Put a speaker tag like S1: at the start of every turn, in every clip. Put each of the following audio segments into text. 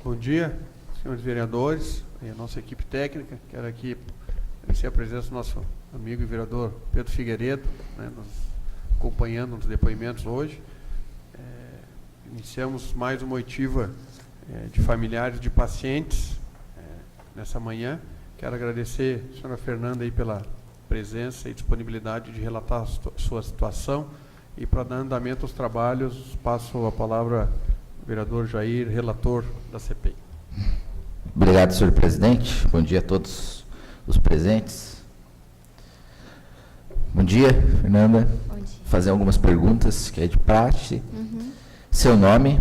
S1: Bom dia, senhores vereadores e a nossa equipe técnica. Quero aqui agradecer a presença do nosso amigo e vereador Pedro Figueiredo, nos acompanhando nos depoimentos hoje. Iniciamos mais uma oitiva de familiares de pacientes nessa manhã. Quero agradecer a senhora Fernanda aí pela presença e disponibilidade de relatar a sua situação. E para dar andamento aos trabalhos, passo a palavra ao vereador Jair, relator da CPI.
S2: Obrigado, senhor presidente. Bom dia a todos os presentes. Bom dia, Fernanda.
S3: Bom dia.
S2: Fazer algumas perguntas, que é de praxe. Seu nome?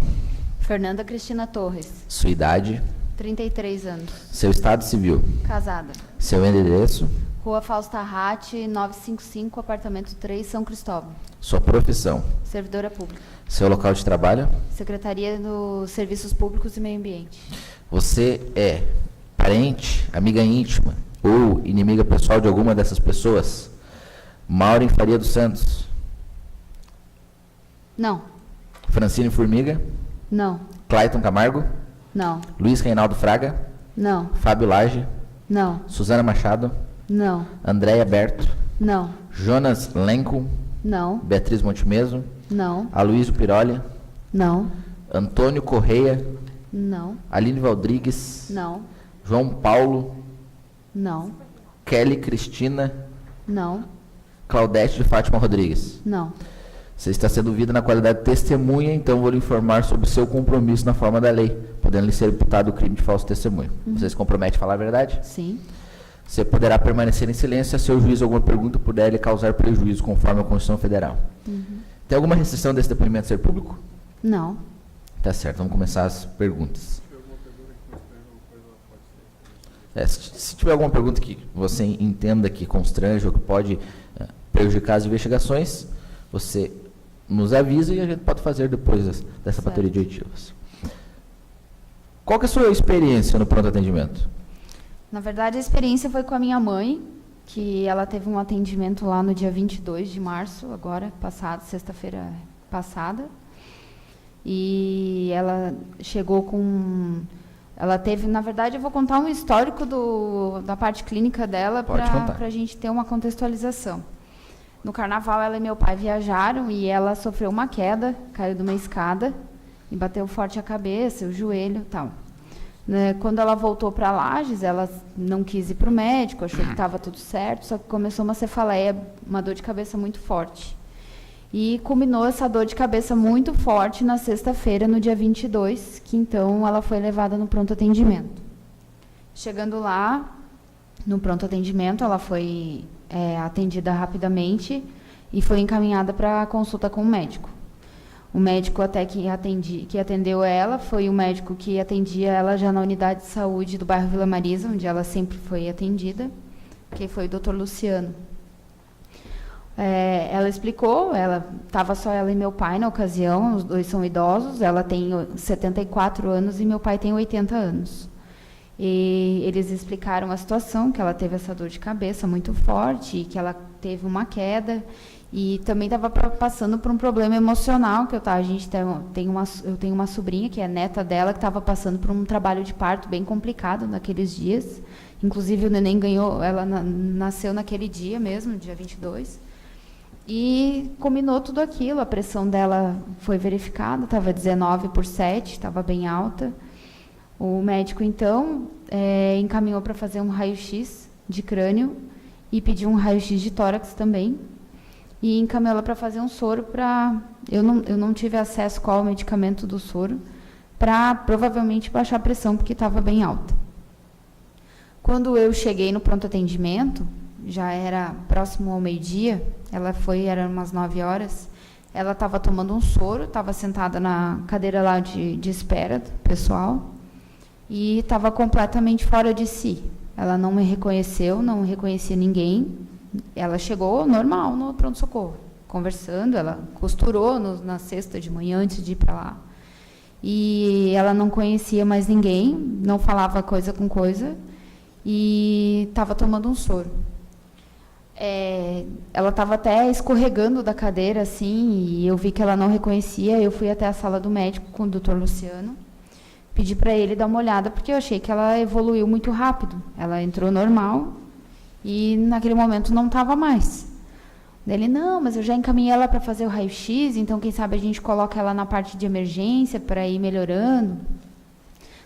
S3: Fernanda Cristina Torres.
S2: Sua idade?
S3: 33 anos.
S2: Seu estado civil?
S3: Casada.
S2: Seu endereço?
S3: Rua Fausta Ratti, 955, apartamento 3, São Cristóvão.
S2: Sua profissão?
S3: Servidora pública.
S2: Seu local de trabalho?
S3: Secretaria dos Serviços Públicos e Meio Ambiente.
S2: Você é parente, amiga íntima ou inimiga pessoal de alguma dessas pessoas? Maureen Faria dos Santos?
S3: Não.
S2: Francine Formiga?
S3: Não.
S2: Clayton Camargo?
S3: Não.
S2: Luiz Reinaldo Fraga?
S3: Não.
S2: Fábio Lage?
S3: Não.
S2: Suzana Machado?
S3: Não.
S2: Andréia Berto?
S3: Não.
S2: Jonas Lenco?
S3: Não.
S2: Beatriz Montemeso?
S3: Não.
S2: Aloysio Piroli?
S3: Não.
S2: Antônio Correia?
S3: Não.
S2: Aline Valdrigues?
S3: Não.
S2: João Paulo?
S3: Não.
S2: Kelly Cristina?
S3: Não.
S2: Claudete de Fátima Rodrigues?
S3: Não.
S2: Você está sendo ouvida na qualidade de testemunha, então vou lhe informar sobre o seu compromisso na forma da lei, podendo lhe ser imputado o crime de falso testemunho. Você se compromete a falar a verdade?
S3: Sim.
S2: Você poderá permanecer em silêncio se a seu juiz alguma pergunta puder lhe causar prejuízo, conforme a Constituição Federal. Tem alguma restrição desse depoimento ser público?
S3: Não.
S2: Tá certo, vamos começar as perguntas. Se tiver alguma pergunta que você entenda que constrange ou que pode prejudicar as investigações, você nos avisa e a gente pode fazer depois dessa bateria de oitivas. Qual que é a sua experiência no pronto atendimento?
S3: Na verdade, a experiência foi com a minha mãe, que ela teve um atendimento lá no dia 22 de março, agora, passado, sexta-feira passada. E ela chegou com... Ela teve, na verdade, eu vou contar um histórico da parte clínica dela para a gente ter uma contextualização. No carnaval, ela e meu pai viajaram e ela sofreu uma queda, caiu de uma escada e bateu forte a cabeça, o joelho e tal. Quando ela voltou para Lages, ela não quis ir para o médico, achou que estava tudo certo, só que começou uma cefaleia, uma dor de cabeça muito forte. E culminou essa dor de cabeça muito forte na sexta-feira, no dia 22, que então ela foi levada no pronto atendimento. Chegando lá, no pronto atendimento, ela foi atendida rapidamente e foi encaminhada para consulta com o médico. O médico até que atendeu ela foi o médico que atendia ela já na unidade de saúde do bairro Vila Marisa, onde ela sempre foi atendida, que foi o Dr. Luciano. Ela explicou, estava só ela e meu pai na ocasião, os dois são idosos, ela tem 74 anos e meu pai tem 80 anos. E eles explicaram a situação, que ela teve essa dor de cabeça muito forte, e que ela teve uma queda, e também estava passando por um problema emocional, eu tenho uma sobrinha, que é neta dela, que estava passando por um trabalho de parto bem complicado naqueles dias. Inclusive, o neném ela nasceu naquele dia mesmo, dia 22. E combinou tudo aquilo, a pressão dela foi verificada, estava 19/7, estava bem alta. O médico, então, encaminhou para fazer um raio-x de crânio e pediu um raio-x de tórax também. E encaminhou ela para fazer um soro para... Eu não tive acesso qual o medicamento do soro, para provavelmente baixar a pressão, porque estava bem alta. Quando eu cheguei no pronto atendimento, já era próximo ao meio-dia, eram umas 9 horas, ela estava tomando um soro, estava sentada na cadeira lá de espera do pessoal, e estava completamente fora de si. Ela não me reconheceu, não reconhecia ninguém. Ela chegou normal no pronto-socorro, conversando, ela costurou na sexta de manhã antes de ir para lá. E ela não conhecia mais ninguém, não falava coisa com coisa, e estava tomando um soro. Ela estava até escorregando da cadeira, assim, e eu vi que ela não reconhecia. Eu fui até a sala do médico com o Dr. Luciano, pedi para ele dar uma olhada, porque eu achei que ela evoluiu muito rápido. Ela entrou normal e naquele momento não estava mais. Ele, não, mas eu já encaminhei ela para fazer o raio-x, então quem sabe a gente coloca ela na parte de emergência para ir melhorando.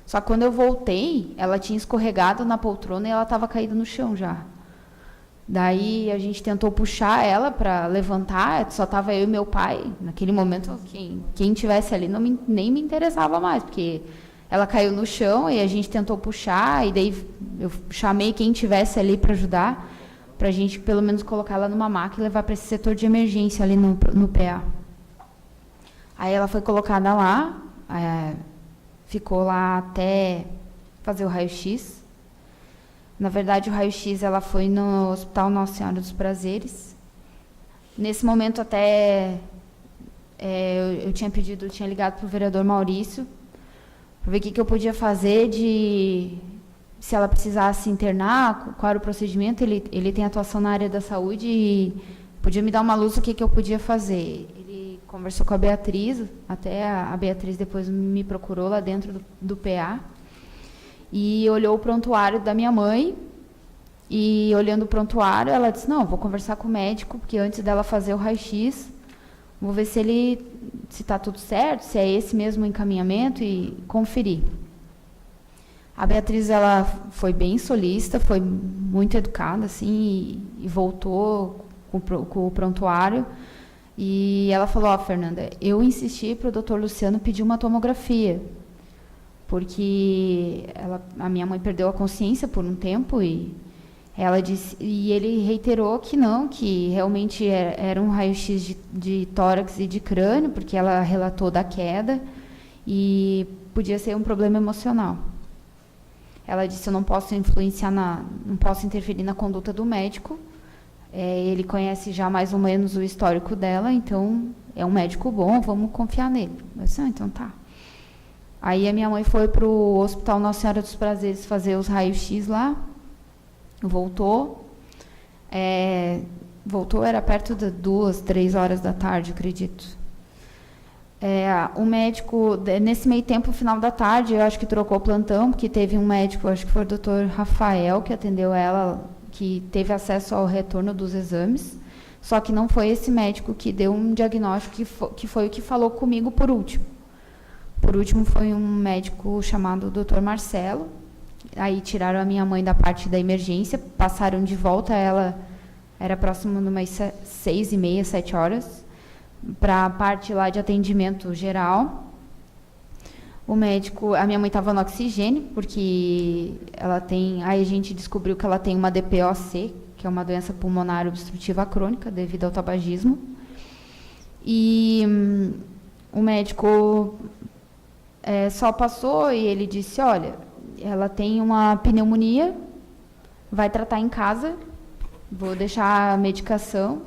S3: Só que quando eu voltei, ela tinha escorregado na poltrona e ela estava caída no chão já. Daí a gente tentou puxar ela para levantar, só estava eu e meu pai. Naquele momento, quem tivesse ali nem me interessava mais, porque ela caiu no chão e a gente tentou puxar, e daí eu chamei quem tivesse ali para ajudar, para a gente pelo menos colocar ela numa maca e levar para esse setor de emergência ali no PA. Aí ela foi colocada lá, ficou lá até fazer o raio-x. Na verdade, o raio-x ela foi no Hospital Nossa Senhora dos Prazeres. Nesse momento até eu tinha ligado para o vereador Maurício, para ver o que eu podia fazer se ela precisasse internar, qual era o procedimento. Ele tem atuação na área da saúde e podia me dar uma luz do que eu podia fazer. Ele conversou com a Beatriz, até a Beatriz depois me procurou lá dentro do PA, e olhou o prontuário da minha mãe, e olhando o prontuário, ela disse, não, vou conversar com o médico, porque antes dela fazer o raio-x, vou ver se está tudo certo, se é esse mesmo o encaminhamento, e conferir. A Beatriz, ela foi bem solícita, foi muito educada, assim, e voltou com o prontuário, e ela falou, Fernanda, eu insisti para o doutor Luciano pedir uma tomografia, porque a minha mãe perdeu a consciência por um tempo, e ela disse, e ele reiterou que não, que realmente era um raio-x de tórax e de crânio, porque ela relatou da queda, e podia ser um problema emocional. Ela disse, eu não posso não posso interferir na conduta do médico, ele conhece já mais ou menos o histórico dela, então é um médico bom, vamos confiar nele. Eu disse, então tá. Aí a minha mãe foi para o Hospital Nossa Senhora dos Prazeres fazer os raios-x lá, voltou, era perto de 2, 3 horas da tarde, acredito. O médico, nesse meio tempo, no final da tarde, eu acho que trocou o plantão, porque teve um médico, acho que foi o doutor Rafael, que atendeu ela, que teve acesso ao retorno dos exames, só que não foi esse médico que deu um diagnóstico, que foi o que falou comigo por último. Por último, foi um médico chamado Dr. Marcelo. Aí tiraram a minha mãe da parte da emergência, passaram de volta ela, era próximo de umas 6h30, 7 horas, para a parte lá de atendimento geral. O médico, a minha mãe estava no oxigênio, porque aí a gente descobriu que ela tem uma DPOC, que é uma doença pulmonar obstrutiva crônica, devido ao tabagismo. E o médico só passou e ele disse, olha, ela tem uma pneumonia, vai tratar em casa, vou deixar a medicação.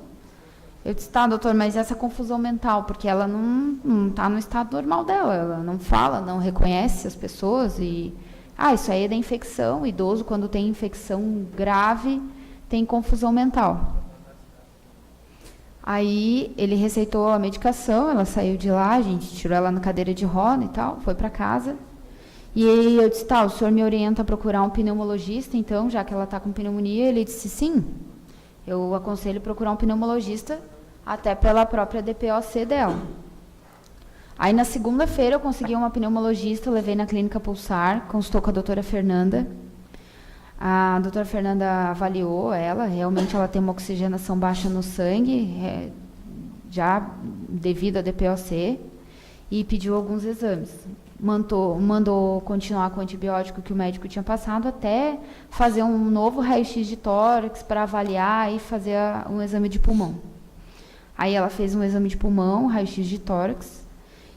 S3: Eu disse, tá, doutor, mas essa confusão mental, porque ela não está no estado normal dela, ela não fala, não reconhece as pessoas, isso aí é da infecção, idoso, quando tem infecção grave, tem confusão mental. Aí ele receitou a medicação, ela saiu de lá, a gente tirou ela na cadeira de roda e tal, foi para casa. E aí eu disse, tá, o senhor me orienta a procurar um pneumologista, então, já que ela está com pneumonia? Ele disse, sim, eu aconselho procurar um pneumologista, até pela própria DPOC dela. Aí na segunda-feira eu consegui uma pneumologista, levei na clínica Pulsar, consultou com a doutora Fernanda. A doutora Fernanda avaliou ela, realmente ela tem uma oxigenação baixa no sangue, já devido à DPOC, e pediu alguns exames. Mandou continuar com o antibiótico que o médico tinha passado, até fazer um novo raio-x de tórax para avaliar e fazer um exame de pulmão. Aí ela fez um exame de pulmão, raio-x de tórax,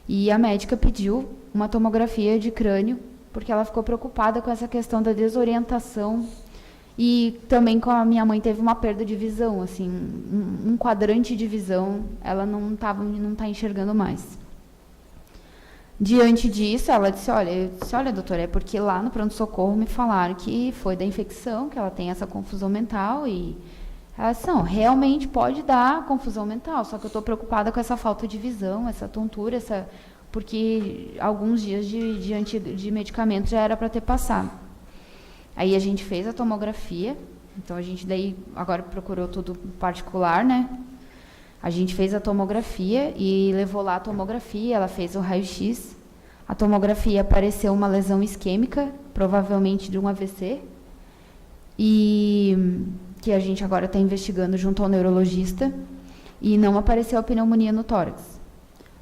S3: e a médica pediu uma tomografia de crânio, porque ela ficou preocupada com essa questão da desorientação, e também com a minha mãe teve uma perda de visão, assim, um quadrante de visão, ela não está enxergando mais. Diante disso, ela disse, olha, doutora, é porque lá no pronto-socorro me falaram que foi da infecção, que ela tem essa confusão mental, e ela disse, não, realmente pode dar confusão mental, só que eu estou preocupada com essa falta de visão, essa tontura, porque alguns dias de medicamento já era para ter passado. Aí a gente fez a tomografia, então a gente daí agora procurou tudo particular, né? A gente fez a tomografia e levou lá a tomografia, ela fez o raio-x. A tomografia apareceu uma lesão isquêmica, provavelmente de um AVC, e que a gente agora está investigando junto ao neurologista, e não apareceu a pneumonia no tórax.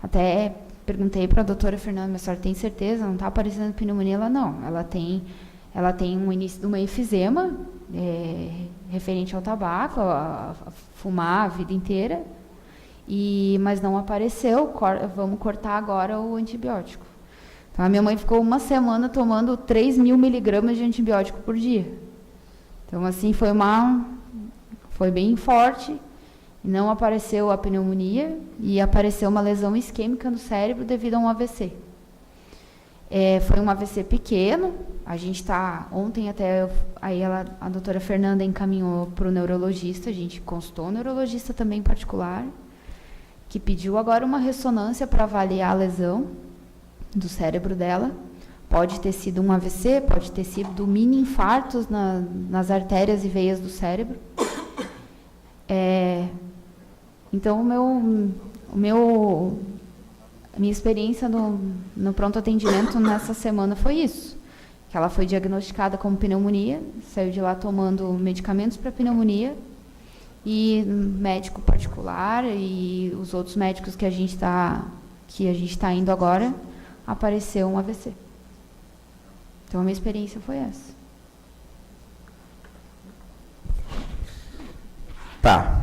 S3: Até perguntei para a doutora Fernanda, mas a senhora tem certeza? Não está aparecendo pneumonia? Ela não, ela tem um início de uma efizema, referente ao tabaco, a fumar a vida inteira, mas não apareceu, vamos cortar agora o antibiótico. Então, a minha mãe ficou uma semana tomando 3.000 miligramas de antibiótico por dia. Então, assim, foi bem forte, não apareceu a pneumonia e apareceu uma lesão isquêmica no cérebro devido a um AVC. Foi um AVC pequeno, a gente ontem até, a doutora Fernanda encaminhou para o neurologista, a gente consultou o neurologista também particular, que pediu agora uma ressonância para avaliar a lesão do cérebro dela. Pode ter sido um AVC, pode ter sido mini infartos nas artérias e veias do cérebro. Então, a minha experiência no pronto atendimento nessa semana foi isso. Que ela foi diagnosticada com pneumonia, saiu de lá tomando medicamentos para pneumonia, e médico particular e os outros médicos que a gente está indo agora, apareceu um AVC. Então, a minha experiência foi essa.
S2: Tá.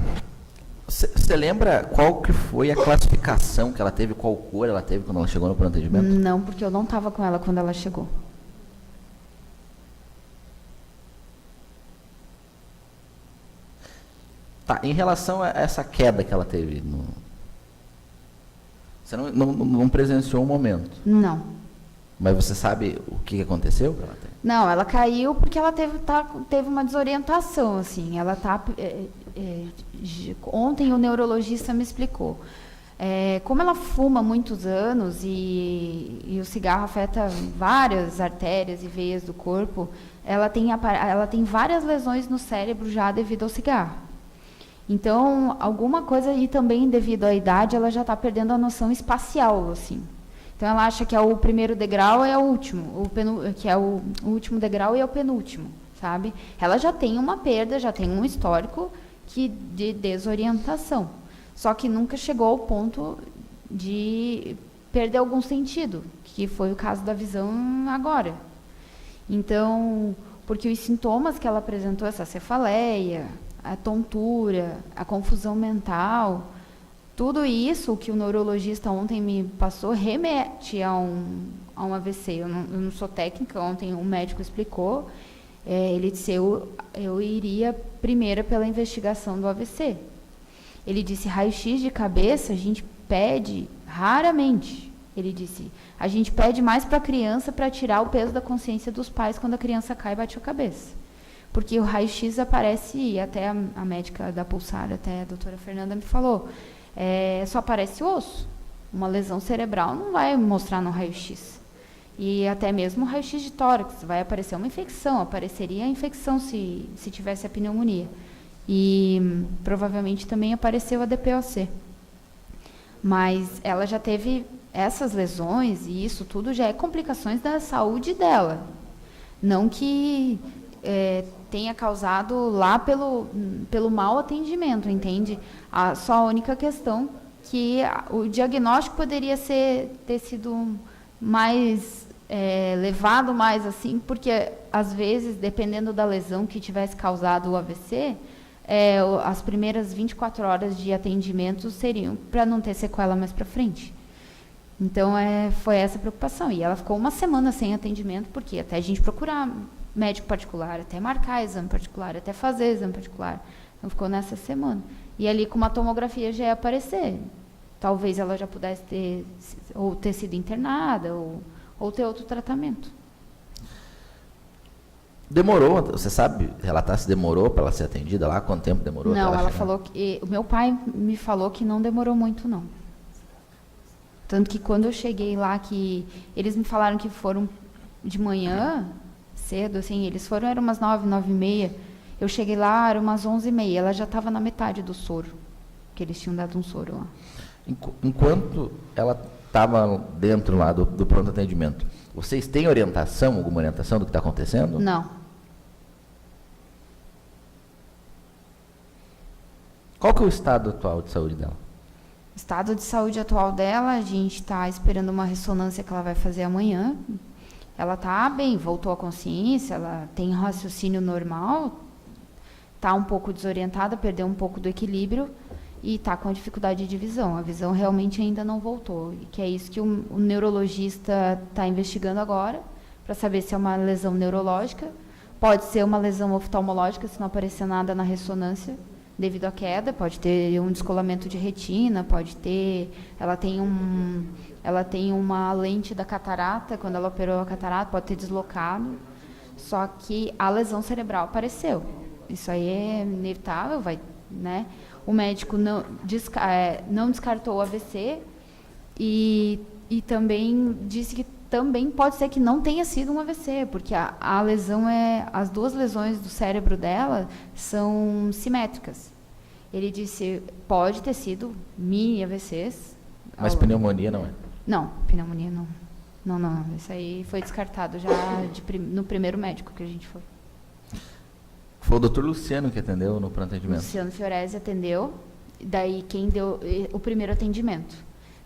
S2: Você lembra qual que foi a classificação que ela teve, qual cor ela teve quando ela chegou no pronto atendimento?
S3: Não, porque eu não estava com ela quando ela chegou.
S2: Tá, em relação a essa queda que ela teve, você não presenciou um momento?
S3: Não.
S2: Mas você sabe o que aconteceu?
S3: Não, ela caiu porque ela teve uma desorientação, assim. Ela ontem o neurologista me explicou. Como ela fuma há muitos anos e o cigarro afeta várias artérias e veias do corpo, ela tem várias lesões no cérebro já devido ao cigarro. Então, alguma coisa, e também devido à idade, ela já está perdendo a noção espacial, assim. Então, ela acha que o primeiro degrau é o último, que é o último degrau e é o penúltimo, sabe? Ela já tem uma perda, já tem um histórico de desorientação. Só que nunca chegou ao ponto de perder algum sentido, que foi o caso da visão agora. Então, porque os sintomas que ela apresentou, essa cefaleia, a tontura, a confusão mental, tudo isso que o neurologista ontem me passou remete a um AVC. Eu não sou técnica, ontem o médico explicou, ele disse, eu iria primeiro pela investigação do AVC. Ele disse, raio-x de cabeça a gente pede raramente. Ele disse, a gente pede mais para a criança para tirar o peso da consciência dos pais quando a criança cai e bate a cabeça. Porque o raio-x aparece, e até a médica da Pulsar, até a doutora Fernanda me falou, só aparece osso. Uma lesão cerebral não vai mostrar no raio-x. E até mesmo o raio-x de tórax, vai aparecer uma infecção, apareceria a infecção se tivesse a pneumonia. E provavelmente também apareceu a DPOC. Mas ela já teve essas lesões, e isso tudo já é complicações da saúde dela. Não que tenha causado lá pelo mau atendimento, entende? Só a única questão que o diagnóstico poderia ter sido mais levado mais assim, porque às vezes, dependendo da lesão que tivesse causado o AVC, as primeiras 24 horas de atendimento seriam para não ter sequela mais para frente. Então, foi essa a preocupação. E ela ficou uma semana sem atendimento, porque até a gente procurar médico particular, até marcar exame particular, até fazer exame particular. Então, ficou nessa semana. E ali, com uma tomografia, já ia aparecer. Talvez ela já pudesse ter sido internada, ou ter outro tratamento.
S2: Demorou, você sabe relatar se demorou para ela ser atendida lá? Quanto tempo demorou?
S3: Não, ela falou que... O meu pai me falou que não demorou muito, não. Tanto que quando eu cheguei lá, que eles me falaram que foram de manhã, cedo, assim, eles foram, eram umas 9, 9h30. Eu cheguei lá, eram umas 11h30. Ela já estava na metade do soro, que eles tinham dado um soro lá.
S2: Enquanto ela estava dentro lá do pronto atendimento, vocês têm alguma orientação do que está acontecendo?
S3: Não.
S2: Qual que é o estado atual de saúde dela?
S3: O estado de saúde atual dela, a gente está esperando uma ressonância que ela vai fazer amanhã. Ela está bem, voltou à consciência, ela tem raciocínio normal, está um pouco desorientada, perdeu um pouco do equilíbrio e está com dificuldade de visão. A visão realmente ainda não voltou, e que é isso que o neurologista está investigando agora, para saber se é uma lesão neurológica. Pode ser uma lesão oftalmológica, se não aparecer nada na ressonância, devido à queda. Pode ter um descolamento de retina, pode ter... Ela tem uma lente da catarata, quando ela operou a catarata, pode ter deslocado. Só que a lesão cerebral apareceu. Isso aí é inevitável, né? O médico não descartou o AVC e também disse que também pode ser que não tenha sido um AVC, porque a lesão as duas lesões do cérebro dela são simétricas. Ele disse, pode ter sido mini AVCs.
S2: Mas pneumonia não é?
S3: Não, pneumonia não. Não. Isso aí foi descartado já no primeiro médico que a gente foi.
S2: Foi o doutor Luciano que atendeu no pronto atendimento?
S3: Luciano Fiorese atendeu, daí quem deu o primeiro atendimento.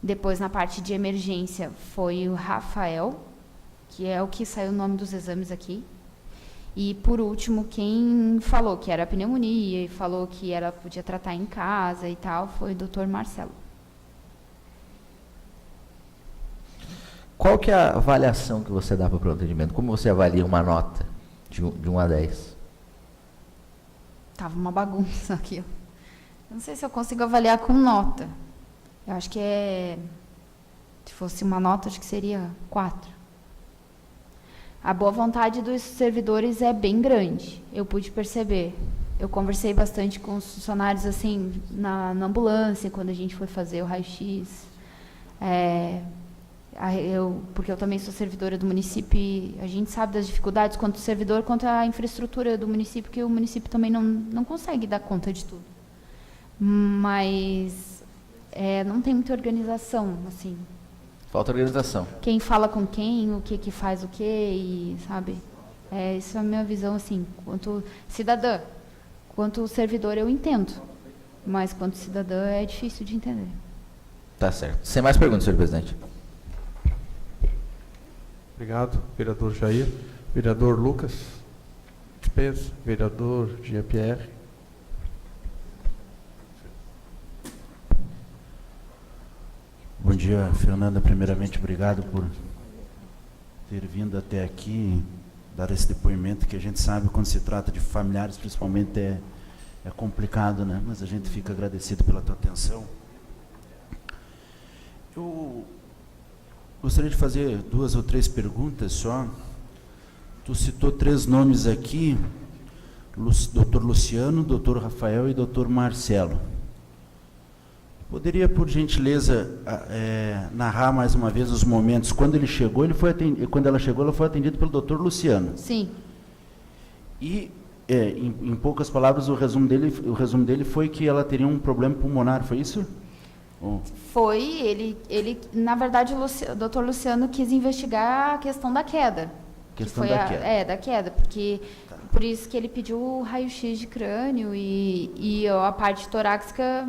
S3: Depois, na parte de emergência, foi o Rafael, que é o que saiu o nome dos exames aqui. E, por último, quem falou que era pneumonia e falou que ela podia tratar em casa e tal, foi o doutor Marcelo.
S2: Qual que é a avaliação que você dá para o pronto atendimento? Como você avalia uma nota de 1 a 10?
S3: Tava uma bagunça aqui. Eu não sei se eu consigo avaliar com nota. Eu acho que se fosse uma nota, acho que seria 4. A boa vontade dos servidores é bem grande. Eu pude perceber. Eu conversei bastante com os funcionários, assim, na ambulância, quando a gente foi fazer o raio-x. Porque eu também sou servidora do município e a gente sabe das dificuldades quanto o servidor, quanto a infraestrutura do município, que o município também não consegue dar conta de tudo. Mas não tem muita organização, assim.
S2: Falta organização.
S3: Quem fala com quem, o que faz o quê, e sabe? Isso é a minha visão, assim, quanto cidadã. Quanto servidor eu entendo, mas quanto cidadã é difícil de entender.
S2: Tá certo. Sem mais perguntas, senhor presidente.
S1: Obrigado, vereador Jair. Vereador Lucas, dispensa. Vereador Jean-Pierre.
S4: Bom dia, Fernanda. Primeiramente, obrigado por ter vindo até aqui, dar esse depoimento, que a gente sabe, quando se trata de familiares, principalmente, é complicado, né? Mas a gente fica agradecido pela tua atenção. Eu gostaria de fazer 2 ou 3 perguntas só. Tu citou 3 nomes aqui, Dr. Luciano, Dr. Rafael e Dr. Marcelo. Poderia, por gentileza, narrar mais uma vez os momentos? Quando ele chegou, quando ela chegou, ela foi atendida pelo Dr. Luciano.
S3: Sim.
S4: E, em poucas palavras, o resumo dele foi que ela teria um problema pulmonar, foi isso?
S3: Foi, ele na verdade, o doutor Luciano quis investigar a questão da queda. Da queda, porque por isso que ele pediu o raio-x de crânio e a parte torácica,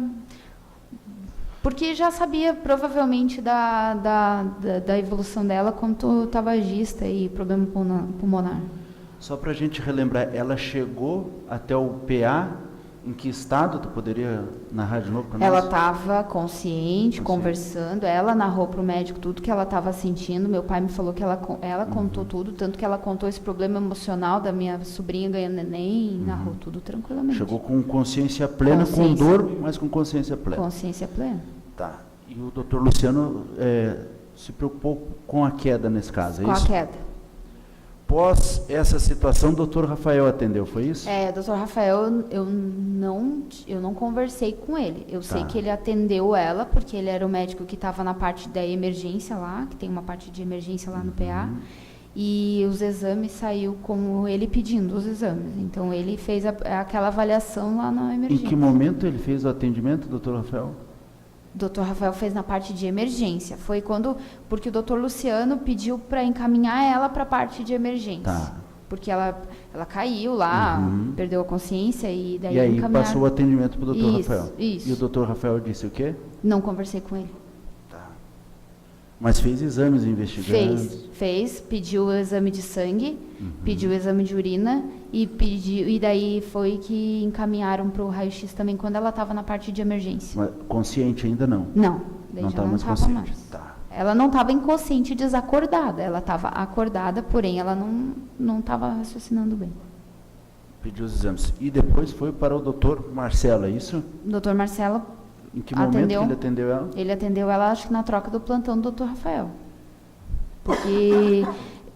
S3: porque já sabia provavelmente da evolução dela quanto tabagista e problema pulmonar.
S4: Só para a gente relembrar, ela chegou até o PA, em que estado? Tu poderia narrar de novo para nós?
S3: Ela estava consciente, conversando, ela narrou para o médico tudo que ela estava sentindo, meu pai me falou que ela contou tudo, tanto que ela contou esse problema emocional da minha sobrinha ganhando neném, narrou tudo tranquilamente.
S4: Chegou com consciência plena, com dor, mas com consciência plena.
S3: Consciência plena.
S4: Tá. E o doutor Luciano se preocupou com a queda nesse caso, é isso?
S3: Com a queda.
S4: Após essa situação, o doutor Rafael atendeu, foi isso?
S3: Doutor Rafael, eu não conversei com ele. Eu sei que ele atendeu ela, porque ele era o médico que estava na parte da emergência lá, que tem uma parte de emergência lá no PA, e os exames saiu como ele pedindo os exames. Então, ele fez aquela avaliação lá na emergência.
S4: Em que momento ele fez o atendimento, doutor Rafael?
S3: O doutor Rafael fez na parte de emergência. Foi porque o doutor Luciano pediu para encaminhar ela para a parte de emergência.
S4: Tá.
S3: Porque ela caiu lá, perdeu a consciência e daí
S4: E aí
S3: encaminharam.
S4: passou o atendimento para o doutor Rafael.
S3: Isso.
S4: E o doutor Rafael disse o quê?
S3: Não conversei com ele.
S4: Tá. Mas fez exames investigantes?
S3: Fez, pediu o exame de sangue, pediu o exame de urina e daí foi que encaminharam para o raio-x também quando ela estava na parte de emergência.
S4: Mas consciente ainda não?
S3: Não, daí
S4: Não
S3: já
S4: estava
S3: não
S4: mais
S3: estava
S4: consciente.
S3: mais.
S4: Tá.
S3: Ela não estava inconsciente, desacordada. Ela estava acordada, porém ela não estava raciocinando bem.
S4: Pediu os exames. E depois foi para o doutor Marcelo, é isso?
S3: O doutor Marcelo
S4: Em que momento
S3: atendeu,
S4: que ele atendeu ela?
S3: Ele atendeu ela, acho que na troca do plantão do doutor Rafael. Porque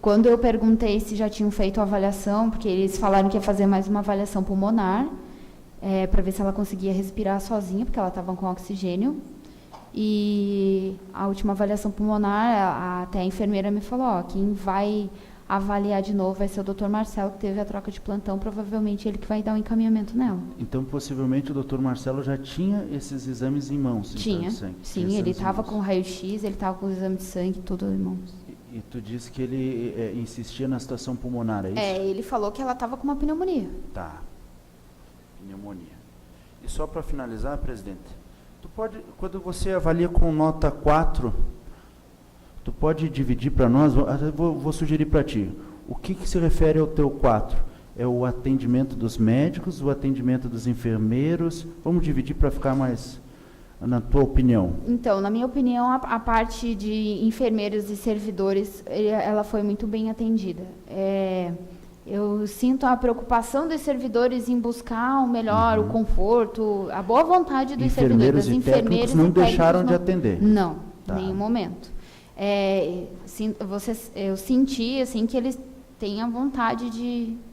S3: quando eu perguntei se já tinham feito a avaliação, porque eles falaram que ia fazer mais uma avaliação pulmonar, para ver se ela conseguia respirar sozinha, porque ela estava com oxigênio. E a última avaliação pulmonar, até a enfermeira me falou, quem vai avaliar de novo vai ser o doutor Marcelo, que teve a troca de plantão, provavelmente ele que vai dar o encaminhamento nela.
S4: Então, possivelmente, o doutor Marcelo já tinha esses exames em mãos?
S3: Tinha,
S4: então,
S3: sim, ele estava com raio-x, ele estava com o exame de sangue, tudo em mãos.
S4: E tu disse que ele insistia na situação pulmonar, é isso?
S3: Ele falou que ela estava com uma pneumonia.
S4: Tá. Pneumonia. E só para finalizar, presidente, quando você avalia com nota 4, tu pode dividir para nós, vou sugerir para ti, o que se refere ao teu 4? É o atendimento dos médicos, o atendimento dos enfermeiros? Vamos dividir para ficar mais, na tua opinião.
S3: Então, na minha opinião, a parte de enfermeiros e servidores, ela foi muito bem atendida. Eu sinto a preocupação dos servidores em buscar o melhor, o conforto, a boa vontade dos servidores.
S4: Enfermeiros e técnicos não deixaram de atender?
S3: Não,
S4: Tá.
S3: em nenhum momento. Eu senti assim, que eles têm a vontade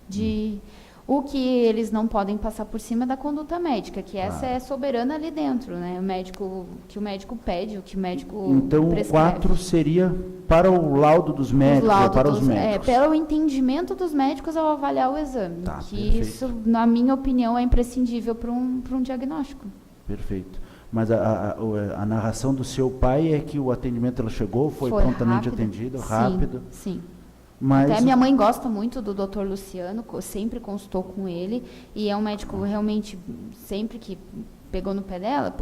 S3: de o que eles não podem passar por cima da conduta médica, que essa é soberana ali dentro, né? O que o médico pede, o que o médico
S4: Então, o
S3: prescreve.
S4: 4 seria para o laudo dos médicos, ou para os médicos?
S3: Pelo entendimento dos médicos ao avaliar o exame.
S4: Tá,
S3: que
S4: perfeito.
S3: isso, na minha opinião, é imprescindível para um diagnóstico.
S4: Perfeito. Mas a narração do seu pai é que o atendimento ela chegou, foi prontamente
S3: rápido.
S4: atendido,
S3: Sim,
S4: rápido.
S3: Sim.
S4: Mas
S3: Até minha mãe gosta muito do Dr. Luciano, sempre consultou com ele, e é um médico realmente, sempre que pegou no pé dela,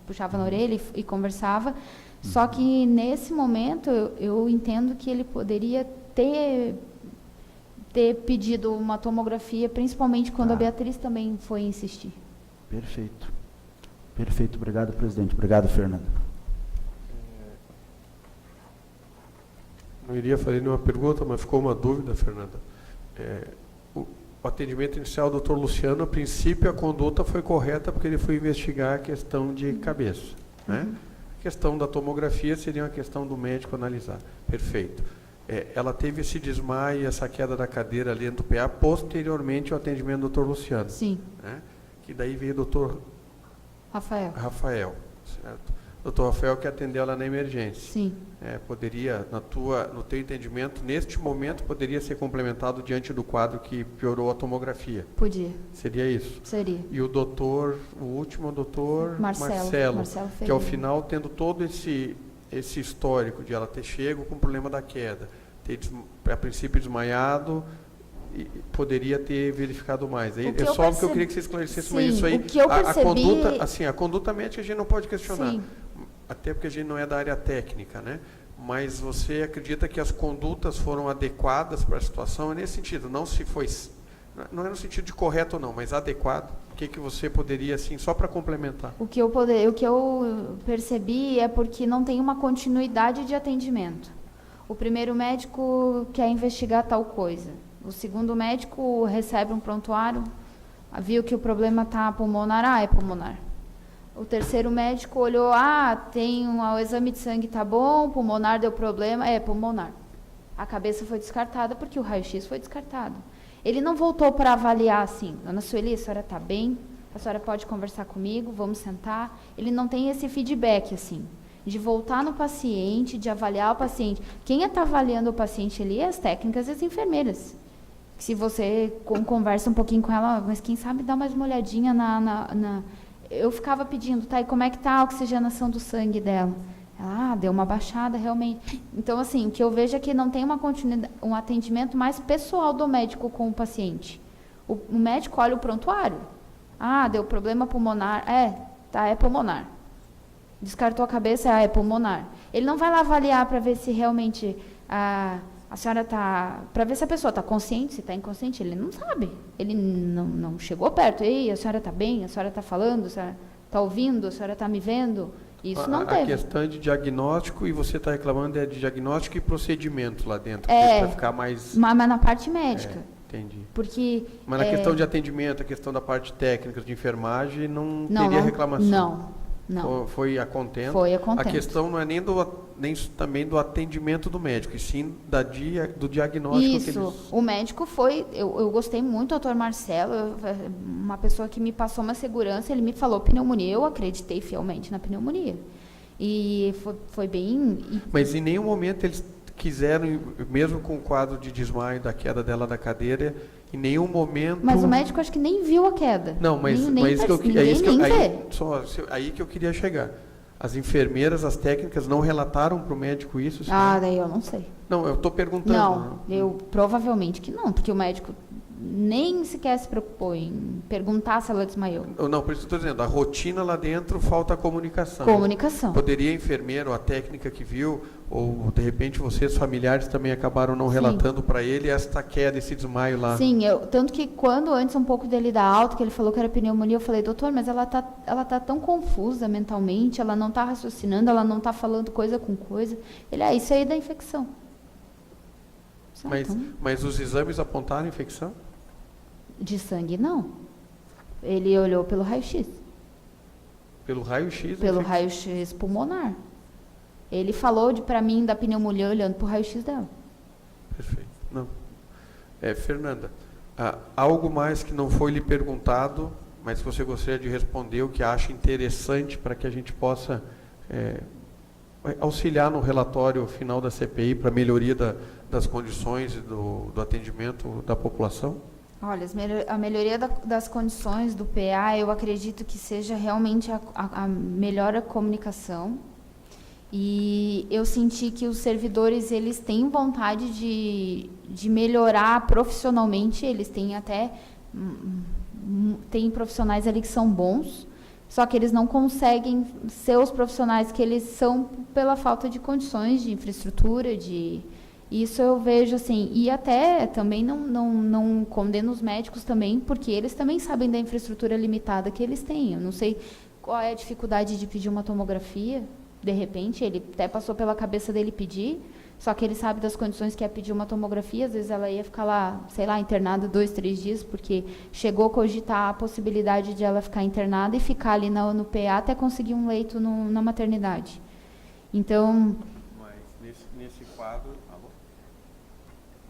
S3: puxava na orelha e conversava. Só que nesse momento eu entendo que ele poderia ter pedido uma tomografia, principalmente quando a Beatriz também foi insistir.
S4: Perfeito. Perfeito. Obrigado, presidente. Obrigado, Fernando.
S1: Não iria fazer nenhuma pergunta, mas ficou uma dúvida, Fernanda. O atendimento inicial do Dr. Luciano, a princípio, a conduta foi correta porque ele foi investigar a questão de cabeça, né? A questão da tomografia seria uma questão do médico analisar. Perfeito. Ela teve esse desmaio, essa queda da cadeira ali dentro do PA, posteriormente ao atendimento do Dr. Luciano.
S3: Sim.
S1: Né? Que daí veio o Dr.
S3: Rafael.
S1: Certo? Dr. Rafael que atendeu ela na emergência.
S3: Sim.
S1: Poderia, no teu entendimento, neste momento, poderia ser complementado diante do quadro que piorou a tomografia.
S3: Podia.
S1: Seria isso?
S3: Seria.
S1: E o último doutor
S3: Marcelo
S1: que ao final, tendo todo esse histórico de ela ter chego com o problema da queda, ter a princípio desmaiado, e poderia ter verificado mais. É só o que eu queria que você esclarecesse mais isso aí.
S3: O que eu percebi...
S1: A conduta médica a gente não pode questionar.
S3: Sim.
S1: Até porque a gente não é da área técnica, né? Mas você acredita que as condutas foram adequadas para a situação? É nesse sentido, não é no sentido de correto ou não, mas adequado. O que você poderia, assim, só para complementar?
S3: O que eu percebi é porque não tem uma continuidade de atendimento. O primeiro médico quer investigar tal coisa. O segundo médico recebe um prontuário, viu que o problema está pulmonar, é pulmonar. O terceiro médico olhou, o exame de sangue está bom, pulmonar deu problema, é pulmonar. A cabeça foi descartada porque o raio-x foi descartado. Ele não voltou para avaliar assim, dona Sueli, a senhora está bem? A senhora pode conversar comigo, vamos sentar. Ele não tem esse feedback assim, de voltar no paciente, de avaliar o paciente. Quem está avaliando o paciente ali é as técnicas e as enfermeiras. Se você conversa um pouquinho com ela, mas quem sabe dá mais uma olhadinha Eu ficava pedindo, tá, e como é que está a oxigenação do sangue dela? Ela, deu uma baixada realmente. Então, assim, o que eu vejo é que não tem um atendimento mais pessoal do médico com o paciente. O médico olha o prontuário. Deu problema pulmonar. É pulmonar. Descartou a cabeça, é pulmonar. Ele não vai lá avaliar para ver se realmente a senhora está... Para ver se a pessoa está consciente, se está inconsciente. Ele não sabe. Ele não chegou perto. Ei, a senhora está bem? A senhora está falando? A senhora está ouvindo? A senhora está me vendo? Isso não teve.
S1: A questão de diagnóstico, e você está reclamando de diagnóstico e procedimento lá dentro. Para ficar mais...
S3: Mas na parte médica.
S1: Entendi.
S3: Porque...
S1: Mas na questão de atendimento, a questão da parte técnica, de enfermagem, não teria reclamação?
S3: Não.
S1: Foi a contento?
S3: Foi a contento.
S1: A questão não é nem também do atendimento do médico, e sim do diagnóstico.
S3: Isso. O médico foi... Eu gostei muito do doutor Marcelo, uma pessoa que me passou uma segurança, ele me falou pneumonia, eu acreditei fielmente na pneumonia. E foi bem...
S1: Mas em nenhum momento eles quiseram, mesmo com o quadro de desmaio da queda dela da cadeira, em nenhum momento...
S3: Mas o médico acho que nem viu a queda.
S1: Não, aí que eu queria chegar. As enfermeiras, as técnicas não relataram para o médico isso?
S3: Daí eu não sei.
S1: Não, eu estou perguntando.
S3: Não, provavelmente que não, porque o médico nem sequer se preocupou em perguntar se ela desmaiou.
S1: Não, por isso estou dizendo, a rotina lá dentro falta a comunicação.
S3: Comunicação.
S1: Poderia a enfermeira ou a técnica que viu, ou de repente vocês, familiares, também acabaram não relatando para ele esta queda, esse desmaio lá.
S3: Sim, tanto que quando antes um pouco dele dar alta, que ele falou que era pneumonia, eu falei, doutor, mas ela tá tão confusa mentalmente, ela não está raciocinando, ela não está falando coisa com coisa. Ele, isso aí é da infecção.
S1: Mas os exames apontaram infecção?
S3: De sangue, não. Ele olhou pelo raio-x.
S1: Pelo raio-x?
S3: Pelo raio-x pulmonar. Ele falou para mim da pneumonia olhando para o raio-x dela.
S1: Perfeito. Não. Fernanda, algo mais que não foi lhe perguntado, mas que você gostaria de responder, o que acha interessante para que a gente possa auxiliar no relatório final da CPI para melhoria das condições do atendimento da população?
S3: Olha, a melhoria das condições do PA, eu acredito que seja realmente a melhor comunicação. E eu senti que os servidores, eles têm vontade de melhorar profissionalmente, eles têm até... Tem profissionais ali que são bons, só que eles não conseguem ser os profissionais que eles são pela falta de condições, de infraestrutura, Isso eu vejo assim, e até também não condeno os médicos também, porque eles também sabem da infraestrutura limitada que eles têm. Eu não sei qual é a dificuldade de pedir uma tomografia, de repente, ele até passou pela cabeça dele pedir, só que ele sabe das condições que é pedir uma tomografia, às vezes ela ia ficar lá, sei lá, internada 2, 3 dias, porque chegou a cogitar a possibilidade de ela ficar internada e ficar ali no PA até conseguir um leito na maternidade. Então...
S1: Mas nesse quadro...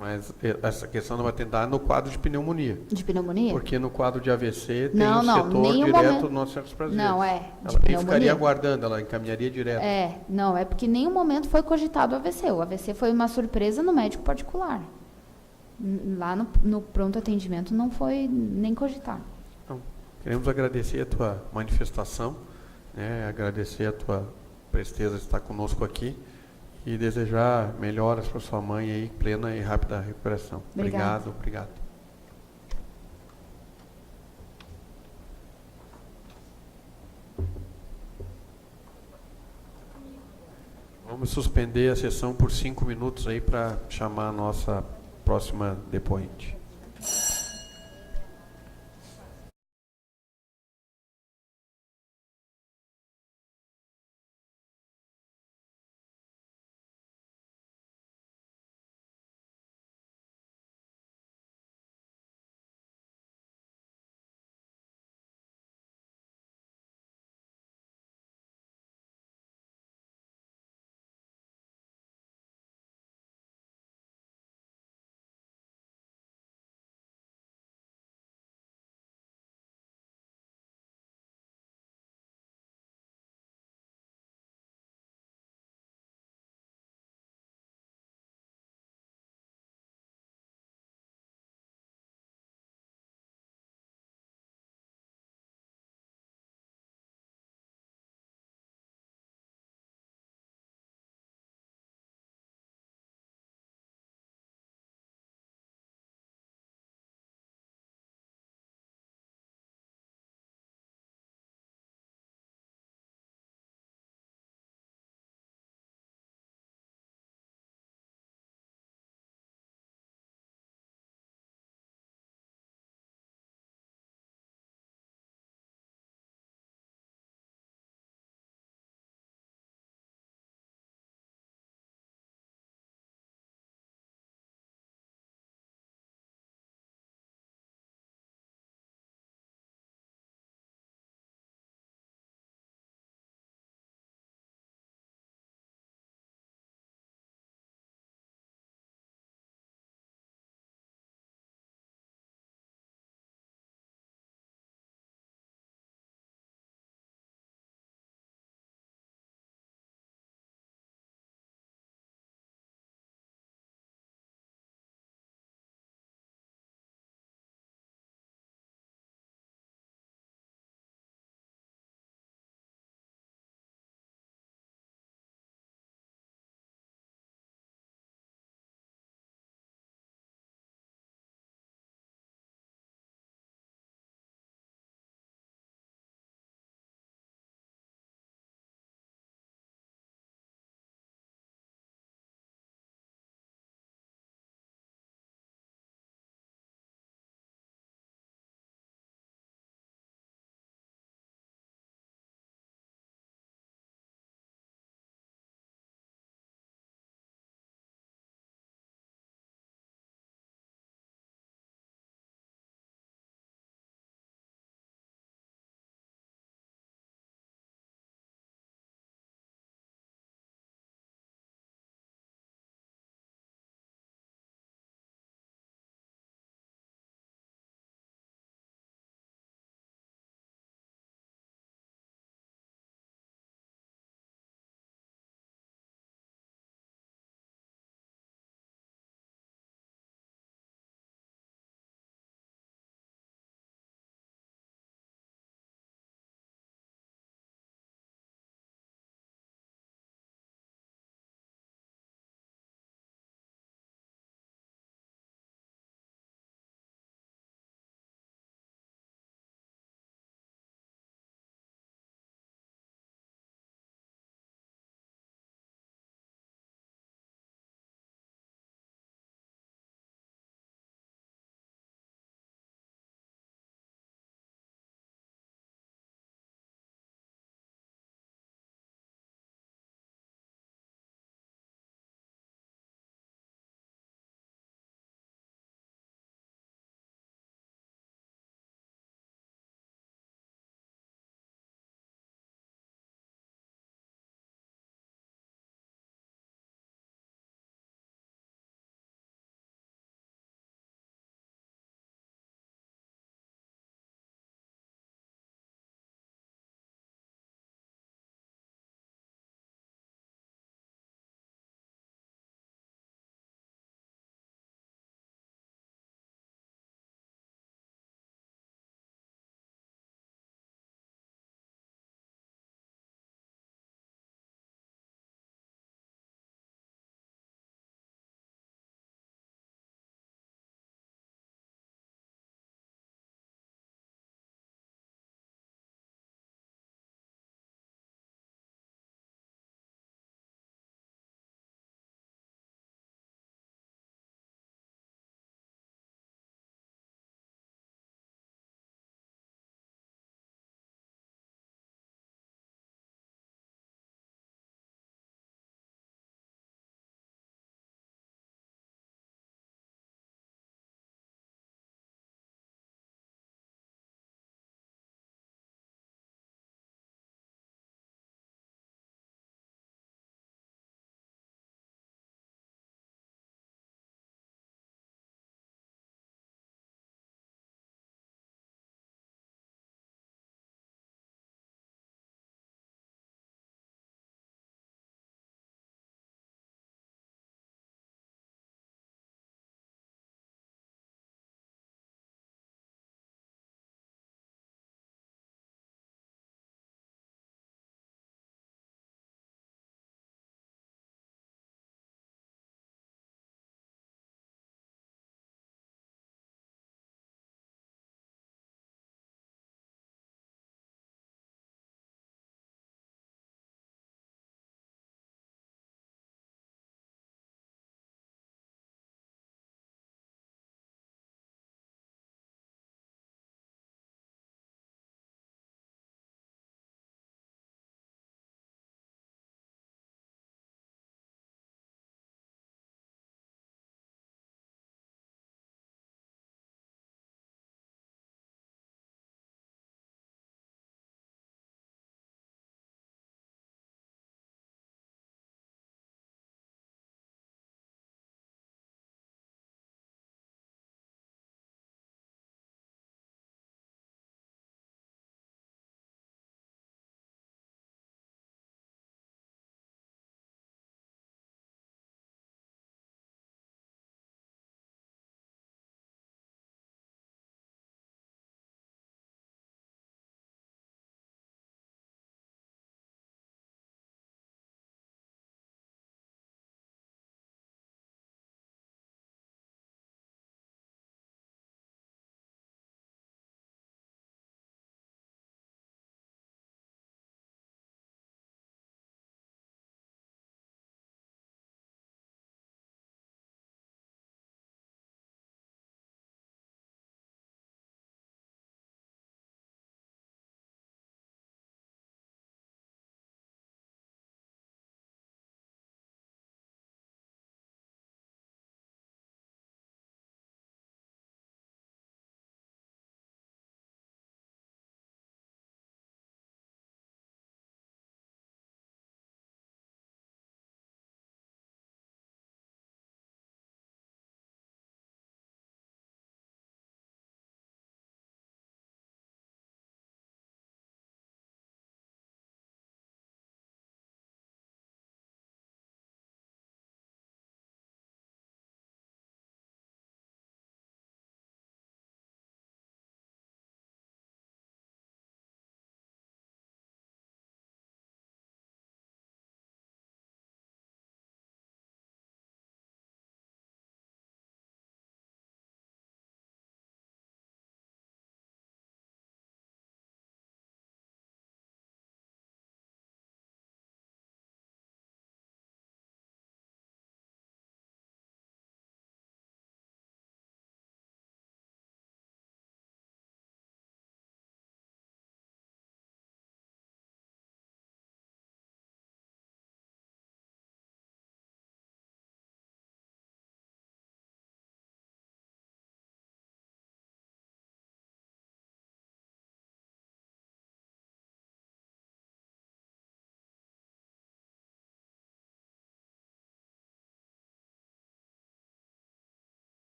S1: Mas essa questão não vai tentar no quadro de pneumonia.
S3: De pneumonia?
S1: Porque no quadro de AVC tem um setor direto do nosso centro brasileiro.
S3: Não,
S1: ela nem ficaria aguardando, ela encaminharia direto.
S3: Não, é porque em nenhum momento foi cogitado o AVC. O AVC foi uma surpresa no médico particular. Lá no pronto atendimento não foi nem cogitado.
S1: Então, queremos agradecer a tua manifestação, agradecer a tua presteza de estar conosco aqui. E desejar melhoras para sua mãe aí, plena e rápida recuperação. Obrigado. Vamos suspender a sessão por 5 minutos aí para chamar a nossa próxima depoente.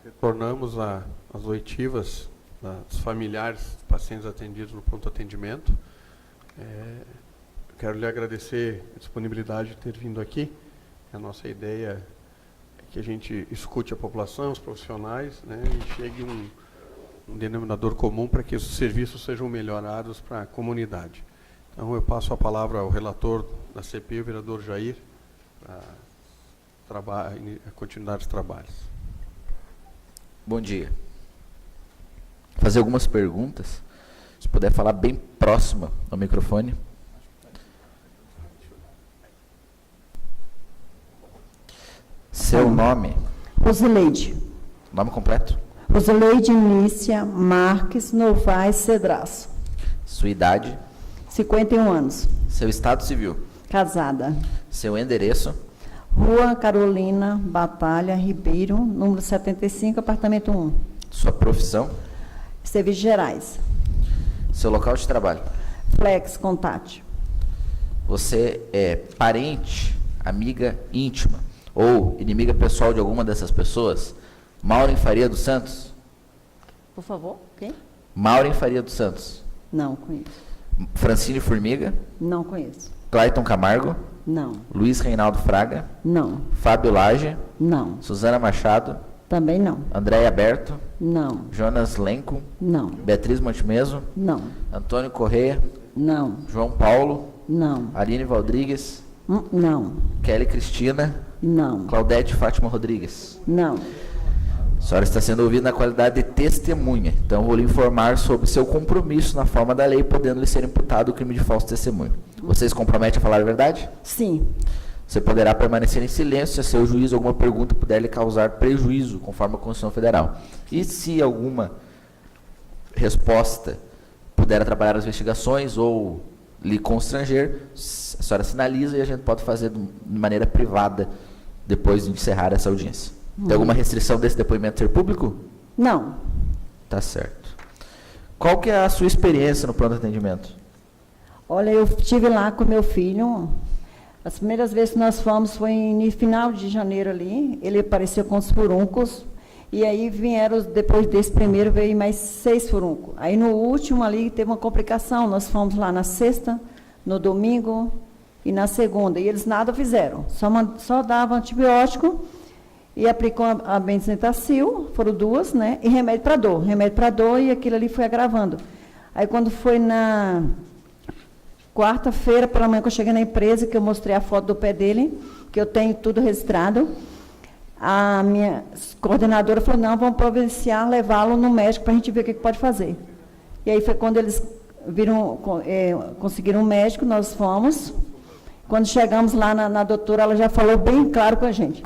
S1: Retornamos às oitivas dos familiares dos pacientes atendidos no pronto atendimento. Quero lhe agradecer a disponibilidade de ter vindo aqui. A nossa ideia é que a gente escute a população, os profissionais, né, e chegue um denominador comum para que os serviços sejam melhorados para a comunidade. Então, eu passo a palavra ao relator da CPI, o vereador Jair, para a continuidade dos trabalhos.
S2: Bom dia. Vou fazer algumas perguntas. Se puder falar bem próximo ao microfone. Seu nome?
S5: Rosileide.
S2: Nome completo?
S5: Rosileide Nícia Marques Novaes Cedraço.
S2: Sua idade?
S5: 51 anos.
S2: Seu estado civil?
S5: Casada.
S2: Seu endereço?
S5: Rua Carolina Batalha Ribeiro, número 75, apartamento 1.
S2: Sua profissão?
S5: Serviços Gerais.
S2: Seu local de trabalho?
S5: Flex Contact.
S2: Você é parente, amiga íntima ou inimiga pessoal de alguma dessas pessoas? Maureen Faria dos Santos?
S5: Por favor, quem?
S2: Maureen Faria dos Santos.
S5: Não conheço.
S2: Francine Formiga?
S5: Não conheço.
S2: Clayton Camargo?
S5: Não.
S2: Luiz Reinaldo Fraga?
S5: Não.
S2: Fábio Lage?
S5: Não.
S2: Suzana Machado?
S5: Também não.
S2: Andréia Berto?
S5: Não.
S2: Jonas Lenco?
S5: Não.
S2: Beatriz Montemeso?
S5: Não.
S2: Antônio Corrêa?
S5: Não.
S2: João Paulo?
S5: Não.
S2: Aline Valdrigues?
S5: Não.
S2: Kelly Cristina?
S5: Não.
S2: Claudete Fátima Rodrigues?
S5: Não.
S2: A senhora está sendo ouvida na qualidade de testemunha, então vou lhe informar sobre seu compromisso na forma da lei, podendo lhe ser imputado o crime de falso testemunho. Você se compromete a falar a verdade?
S5: Sim.
S2: Você poderá permanecer em silêncio se a seu juízo alguma pergunta puder lhe causar prejuízo, conforme a Constituição Federal. E se alguma resposta puder atrapalhar as investigações ou lhe constranger, a senhora sinaliza e a gente pode fazer de maneira privada depois de encerrar essa audiência. Tem alguma restrição desse depoimento ser público?
S5: Não.
S2: Tá certo. Qual que é a sua experiência no pronto atendimento?
S5: Olha, eu estive lá com meu filho. As primeiras vezes que nós fomos foi no final de janeiro ali. Ele apareceu com os furuncos. E aí vieram, depois desse primeiro, veio mais 6 furuncos. Aí no último ali teve uma complicação. Nós fomos lá na sexta, no domingo e na segunda. E eles nada fizeram. Só davam antibiótico e aplicou a benzetacil, foram 2, né? E remédio para dor. Remédio para dor e aquilo ali foi agravando. Aí quando foi na quarta-feira, pela manhã, que eu cheguei na empresa, que eu mostrei a foto do pé dele, que eu tenho tudo registrado, a minha coordenadora falou, não, vamos providenciar, levá-lo no médico para a gente ver o que pode fazer. E aí foi quando eles conseguiram um médico, nós fomos. Quando chegamos lá na doutora, ela já falou bem claro com a gente.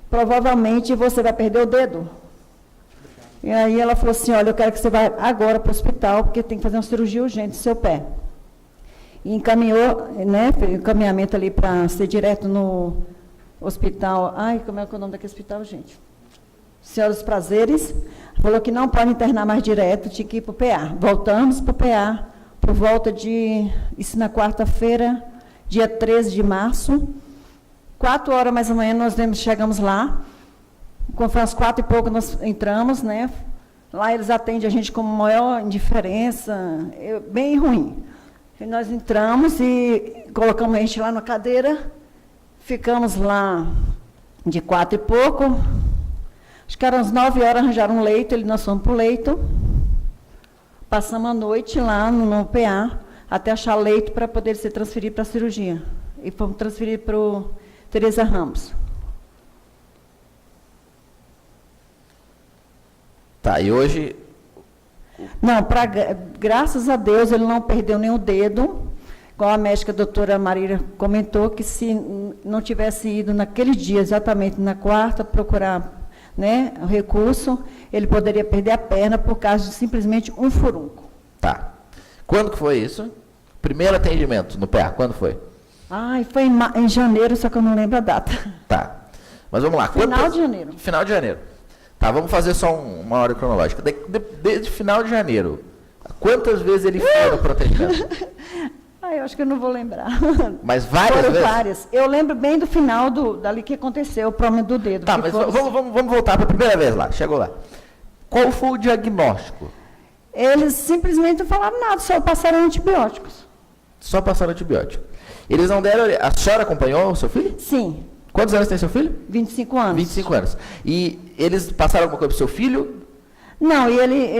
S5: Provavelmente você vai perder o dedo. E aí ela falou assim, olha, eu quero que você vá agora para o hospital, porque tem que fazer uma cirurgia urgente no seu pé. E encaminhou, né, fez o encaminhamento ali para ser direto no hospital. Ai, como é que é o nome daquele hospital, gente? Senhora dos Prazeres. Falou que não pode internar mais direto, tinha que ir para o PA. Voltamos para o PA, por volta de, isso na quarta-feira, dia 13 de março, 4 horas mais ou menos, nós chegamos lá, quando foi às 4 e pouco nós entramos, né? Lá eles atendem a gente com maior indiferença, bem ruim. E nós entramos e colocamos a gente lá na cadeira, ficamos lá de 4 e pouco, acho que eram as 9 horas, arranjaram um leito, nós fomos para o leito, passamos a noite lá no PA, até achar leito para poder ser transferido para a cirurgia. E fomos transferir para o Tereza Ramos.
S2: Tá, e hoje...
S5: Não, graças a Deus ele não perdeu nenhum dedo, igual a médica a doutora Marília comentou, que se não tivesse ido naquele dia, exatamente na quarta, procurar, né, o recurso, ele poderia perder a perna por causa de simplesmente um furunco.
S2: Tá. Quando que foi isso? Primeiro atendimento no PA, quando foi?
S5: Ai, foi em janeiro, só que eu não lembro a data.
S2: Tá. Mas vamos lá.
S5: Final de janeiro.
S2: Final de janeiro. Tá, vamos fazer só uma hora cronológica. Desde final de janeiro, quantas vezes ele foi no atendimento?
S5: Eu acho que eu não vou lembrar.
S2: Mas várias
S5: Foram
S2: vezes?
S5: várias. Eu lembro bem do final dali que aconteceu, o problema do dedo.
S2: Tá,
S5: que
S2: mas
S5: foi-
S2: vamos voltar para a primeira vez lá, chegou lá. Qual foi o diagnóstico?
S5: Eles simplesmente não falaram nada, só passaram antibióticos.
S2: Só passaram antibiótico. Eles não deram... A senhora acompanhou o seu filho?
S5: Sim,
S2: Quantos anos tem seu filho?
S5: 25 anos.
S2: 25 anos. E eles passaram alguma coisa para o seu filho?
S5: Não,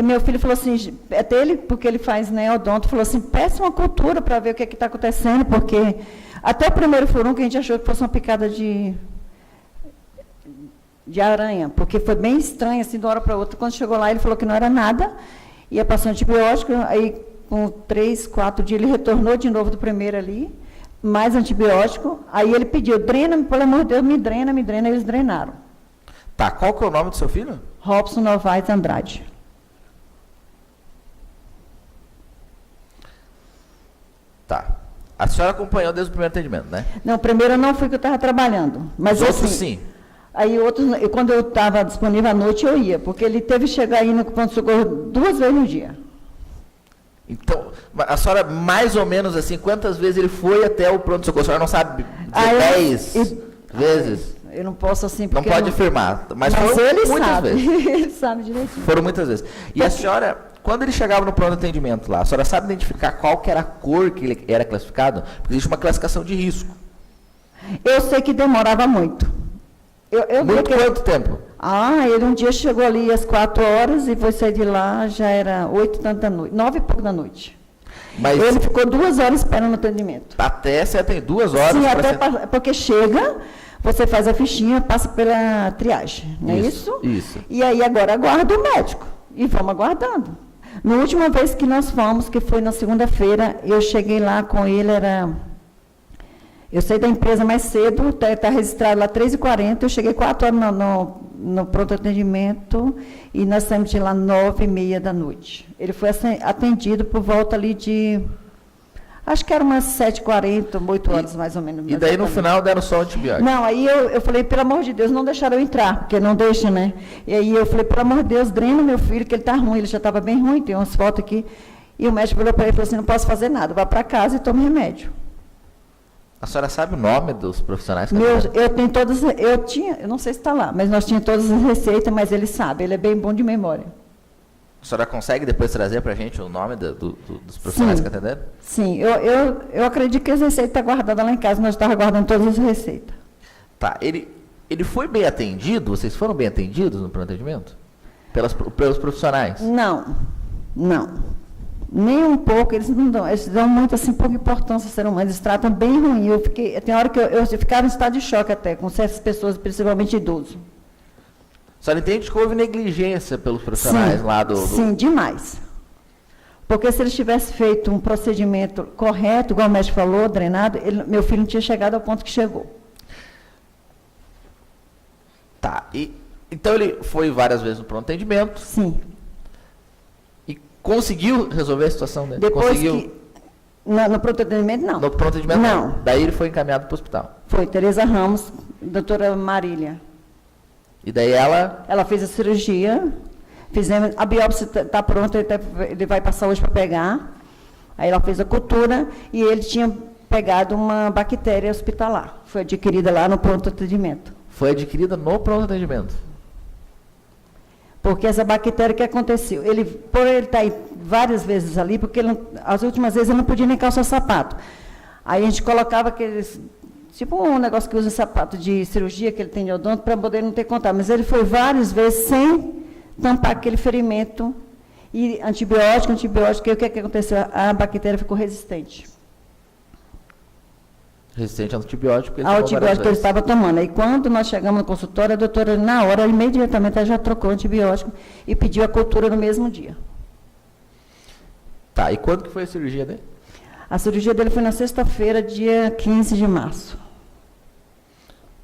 S5: meu filho falou assim, até ele, porque ele faz odonto, falou assim, peça uma cultura para ver o que está acontecendo, porque até o primeiro furum que a gente achou que fosse uma picada de aranha, porque foi bem estranho, assim, de uma hora para outra. Quando chegou lá, ele falou que não era nada, ia passar antibiótico, aí com 3, 4 dias ele retornou de novo do primeiro ali, mais antibiótico, aí ele pediu, drena-me, pelo amor de Deus, me drena, eles drenaram.
S2: Tá, qual que é o nome do seu filho?
S5: Robson Novaes Andrade.
S2: Tá. A senhora acompanhou desde o primeiro atendimento, né?
S5: Não, primeiro eu não fui que eu estava trabalhando, mas
S2: Os outros
S5: assim,
S2: sim.
S5: aí outros, quando eu estava disponível à noite, eu ia, porque ele teve que chegar aí no pronto-socorro 2 vezes no dia.
S2: Então, a senhora, mais ou menos assim, quantas vezes ele foi até o pronto-socorro? A senhora não sabe dizer 10 vezes?
S5: Eu não posso assim,
S2: Não
S5: porque
S2: pode
S5: eu
S2: afirmar, mas
S5: mas
S2: foram
S5: ele
S2: muitas
S5: sabe,
S2: vezes.
S5: ele sabe direitinho.
S2: Foram muitas vezes. E a senhora, quando ele chegava no pronto atendimento lá, a senhora sabe identificar qual que era a cor que ele era classificado? Porque existe uma classificação de risco.
S5: Eu sei que demorava muito. Eu vi
S2: Muito
S5: que
S2: quanto tempo?
S5: ele um dia chegou ali às 4 horas e foi sair de lá, já era 8 e tanto da noite, 9 e pouco da noite.
S2: Mas
S5: Ele ficou 2 horas esperando o atendimento.
S2: até você tem 2 horas
S5: Sim,
S2: pra
S5: até
S2: ser-
S5: porque chega, você faz a fichinha, passa pela triagem, não é isso?
S2: Isso.
S5: E aí agora aguarda o médico. E vamos aguardando. Na última vez que nós fomos, que foi na segunda-feira, eu cheguei lá com ele, eu saí da empresa mais cedo, está registrado lá 3h40, eu cheguei 4 horas no pronto atendimento e nós saímos de lá 9h30 da noite. Ele foi atendido por volta ali de, acho que era umas 7h40, 8 horas mais ou menos.
S2: E daí no
S5: exatamente.
S2: final deram só o antibiótico.
S5: Não, aí eu falei, pelo amor de Deus, não deixaram eu entrar, porque não deixa, né? E aí eu falei, pelo amor de Deus, drena meu filho, que ele está ruim, ele já estava bem ruim, tem umas fotos aqui. E o médico falou para ele, falou assim, não posso fazer nada, vá para casa e tome remédio.
S2: A senhora sabe o nome dos profissionais? que
S5: Eu tenho todas, eu não sei se está lá, mas nós tínhamos todas as receitas, mas ele sabe, ele é bem bom de memória.
S2: A senhora consegue depois trazer para a gente o nome dos profissionais
S5: Sim.
S2: que atenderam?
S5: Sim, eu acredito que as receitas estão guardadas lá em casa, nós estávamos guardando todas as receitas.
S2: Tá, ele foi bem atendido? Vocês foram bem atendidos no pronto atendimento? Pelos profissionais?
S5: Não. Nem um pouco, eles não dão, eles dão muito assim, pouca importância ao ser humano, eles tratam bem ruim. Tem hora que eu ficava em estado de choque até, com certas pessoas, principalmente idosos.
S2: A senhora entende que houve negligência pelos profissionais lá do...
S5: Sim, demais. Porque se eles tivessem feito um procedimento correto, igual o médico falou, drenado, meu filho não tinha chegado ao ponto que chegou.
S2: Tá, então ele foi várias vezes no pronto atendimento
S5: Sim.
S2: e conseguiu resolver a situação dele?
S5: Depois
S2: Conseguiu?
S5: que... No pronto atendimento, não.
S2: No pronto atendimento
S5: Não.
S2: Daí ele foi encaminhado para o hospital.
S5: Foi Tereza Ramos, doutora Marília.
S2: E daí ela...
S5: Ela fez a cirurgia, fizemos, a biópsia está pronta, ele vai passar hoje para pegar. Aí ela fez a cultura e ele tinha pegado uma bactéria hospitalar. Foi adquirida lá no pronto atendimento.
S2: Foi adquirida no pronto atendimento.
S5: Porque essa bactéria, o que aconteceu? Por ele estar várias vezes ali, porque as últimas vezes ele não podia nem calçar sapato. Aí a gente colocava aqueles, tipo um negócio que usa sapato de cirurgia, que ele tem de odonto, para poder não ter contato. Mas ele foi várias vezes sem tampar aquele ferimento. E antibiótico, e o que aconteceu? A bactéria ficou resistente.
S2: Resistente ao antibiótico.
S5: Ao antibiótico que ele estava tomando. Aí, quando nós chegamos no consultório, a doutora, na hora, imediatamente, ela já trocou o antibiótico e pediu a cultura no mesmo dia.
S2: Tá, e quando que foi a cirurgia dele?
S5: A cirurgia dele foi na sexta-feira, dia 15 de março.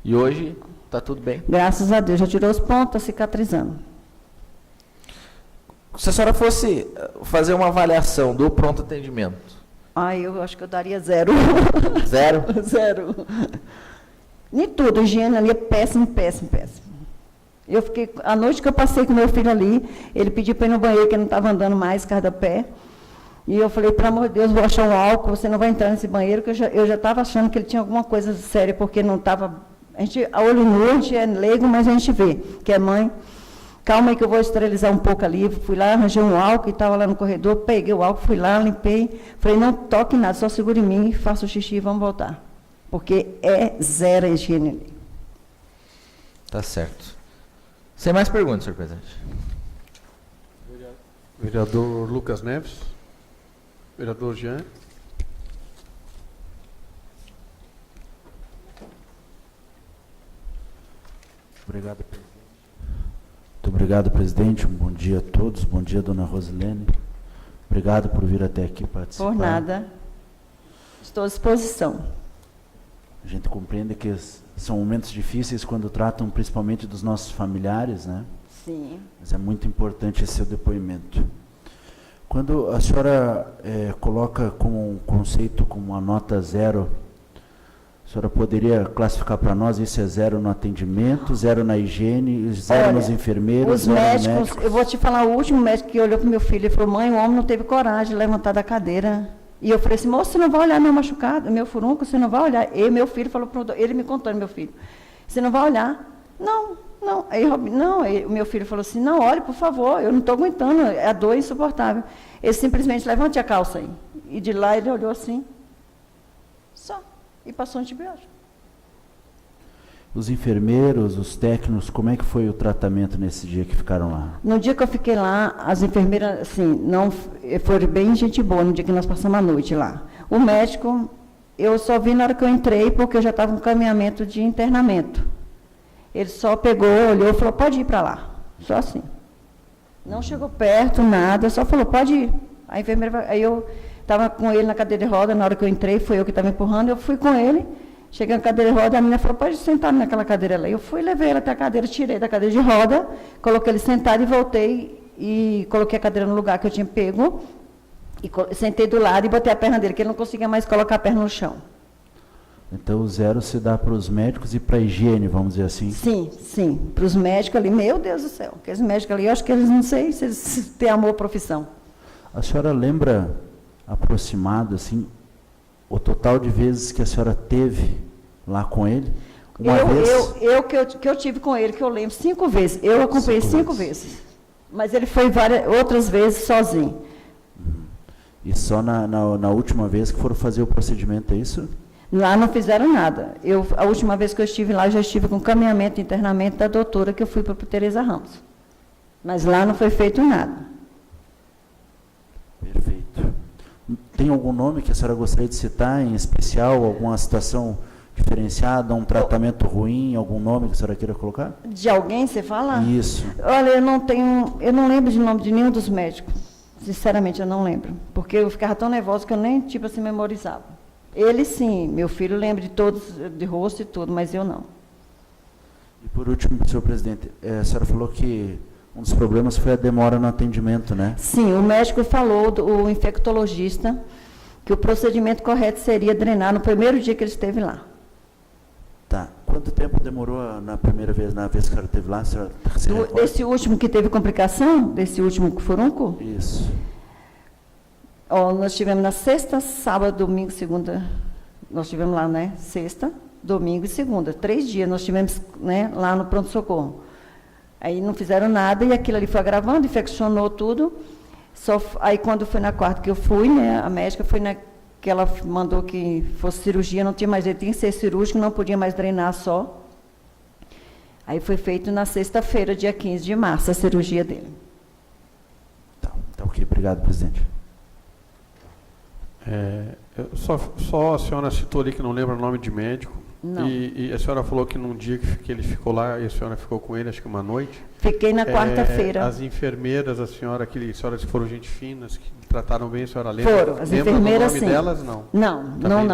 S2: E hoje está tudo bem?
S5: Graças a Deus, já tirou os pontos, está cicatrizando.
S2: Se a senhora fosse fazer uma avaliação do pronto atendimento,
S5: Eu acho que eu daria 0.
S2: 0?
S5: 0. Nem tudo, a higiene ali é péssimo. Eu fiquei, a noite que eu passei com meu filho ali, ele pediu para ir no banheiro, que ele não estava andando mais, por causa do pé. E eu falei, pelo amor de Deus, vou achar um álcool, você não vai entrar nesse banheiro, que eu já estava achando que ele tinha alguma coisa séria, porque não estava... A gente, a olho nu, a gente é leigo, mas a gente vê, que é mãe. Calma aí que eu vou esterilizar um pouco ali. Fui lá, arranjei um álcool e estava lá no corredor, peguei o álcool, fui lá, limpei. Falei, não toque nada, só segure em mim, faça o xixi e vamos voltar. Porque é zero a higiene ali.
S2: Tá certo. Sem mais perguntas, senhor presidente.
S1: Vereador Lucas Neves. Vereador Jean.
S4: Obrigado, presidente. Muito obrigado, presidente. Um bom dia a todos. Bom dia, dona Rosilene. Obrigado por vir até aqui participar.
S5: Por nada. Estou à disposição.
S4: A gente compreende que são momentos difíceis quando tratam principalmente dos nossos familiares, né?
S5: Sim.
S4: Mas é muito importante esse seu depoimento. Quando a senhora coloca como um conceito, como uma nota 0, a senhora poderia classificar para nós, isso é 0 no atendimento, 0 na higiene, 0
S5: Olha,
S4: nos enfermeiros,
S5: os
S4: 0
S5: médicos,
S4: nos médicos?
S5: eu vou te falar, o último médico que olhou para o meu filho, ele falou, mãe, o homem não teve coragem de levantar da cadeira. E eu falei assim, moço, você não vai olhar meu machucado, meu furúnculo, você não vai olhar. E meu filho falou, ele me contou, meu filho, você não vai olhar? Não. Aí o meu filho falou assim, não, olhe, por favor, eu não estou aguentando, a dor é insuportável. Ele simplesmente levante a calça aí. E de lá ele olhou assim, só, e passou antibiótico.
S4: Os enfermeiros, os técnicos, como é que foi o tratamento nesse dia que ficaram lá?
S5: No dia que eu fiquei lá, as enfermeiras, assim, não foram bem gente boa, no dia que nós passamos a noite lá. O médico, eu só vi na hora que eu entrei, porque eu já estava com caminhamento de internamento. Ele só pegou, olhou e falou, pode ir para lá. Só assim. Não chegou perto, nada, só falou, pode ir. A enfermeira, aí eu estava com ele na cadeira de roda, na hora que eu entrei, foi eu que estava empurrando, eu fui com ele. Cheguei na cadeira de roda, a menina falou, pode sentar naquela cadeira lá. Eu fui, levei ela até a cadeira, tirei da cadeira de roda, coloquei ele sentado e voltei e coloquei a cadeira no lugar que eu tinha pego, e sentei do lado e botei a perna dele, que ele não conseguia mais colocar a perna no chão.
S4: Então o 0 se dá para os médicos e para a higiene, vamos dizer assim?
S5: Sim. Para os médicos ali, meu Deus do céu, aqueles médicos ali, eu acho que eles não sei se eles têm amor à profissão.
S4: A senhora lembra, aproximado, assim, o total de vezes que a senhora teve lá com ele?
S5: Que eu tive com ele, que eu lembro, 5 vezes. Eu acompanhei 5 vezes. Mas ele foi outras vezes sozinho.
S4: E só na última vez que foram fazer o procedimento, é isso?
S5: Lá não fizeram nada. A última vez que eu estive lá, já estive com caminhamento e internamento da doutora, que eu fui para a Tereza Ramos. Mas lá não foi feito nada.
S4: Perfeito. Tem algum nome que a senhora gostaria de citar, em especial, alguma situação diferenciada, um tratamento ruim, algum nome que a senhora queira colocar?
S5: De alguém, você fala?
S4: Isso.
S5: Olha, eu não lembro de nome de nenhum dos médicos. Sinceramente, eu não lembro. Porque eu ficava tão nervosa que eu nem, tipo assim, memorizava. Ele sim, meu filho lembra de todos, de rosto e tudo, mas eu não.
S4: E por último, senhor presidente, a senhora falou que um dos problemas foi a demora no atendimento, né?
S5: Sim, o médico falou, o infectologista, que o procedimento correto seria drenar no primeiro dia que ele esteve lá.
S4: Tá. Quanto tempo demorou na primeira vez, na vez que a senhora esteve lá? A senhora se recorda?
S5: Desse último que teve complicação? Desse último furúnculo?
S4: Isso.
S5: Nós tivemos na sexta, sábado, domingo, segunda. Nós tivemos lá, né? Sexta, domingo e segunda. 3 dias nós tivemos, né, lá no pronto-socorro. Aí não fizeram nada e aquilo ali foi agravando, infeccionou tudo. Aí quando foi na quarta que eu fui, né? A médica foi que ela mandou que fosse cirurgia, não tinha mais jeito, tinha que ser cirúrgico, não podia mais drenar só. Aí foi feito na sexta-feira, dia 15 de março, a cirurgia dele.
S4: Tá ok, obrigado, presidente.
S1: Só a senhora citou ali que não lembra o nome de médico.
S5: Não.
S1: E a senhora falou que num dia que ele ficou lá, e a senhora ficou com ele, acho que uma noite.
S5: Fiquei na quarta-feira.
S1: As enfermeiras, a senhoras que foram gente finas, que trataram bem, a senhora lembra?
S5: Foram, as
S1: lembra
S5: enfermeiras
S1: do nome
S5: sim.
S1: delas, não?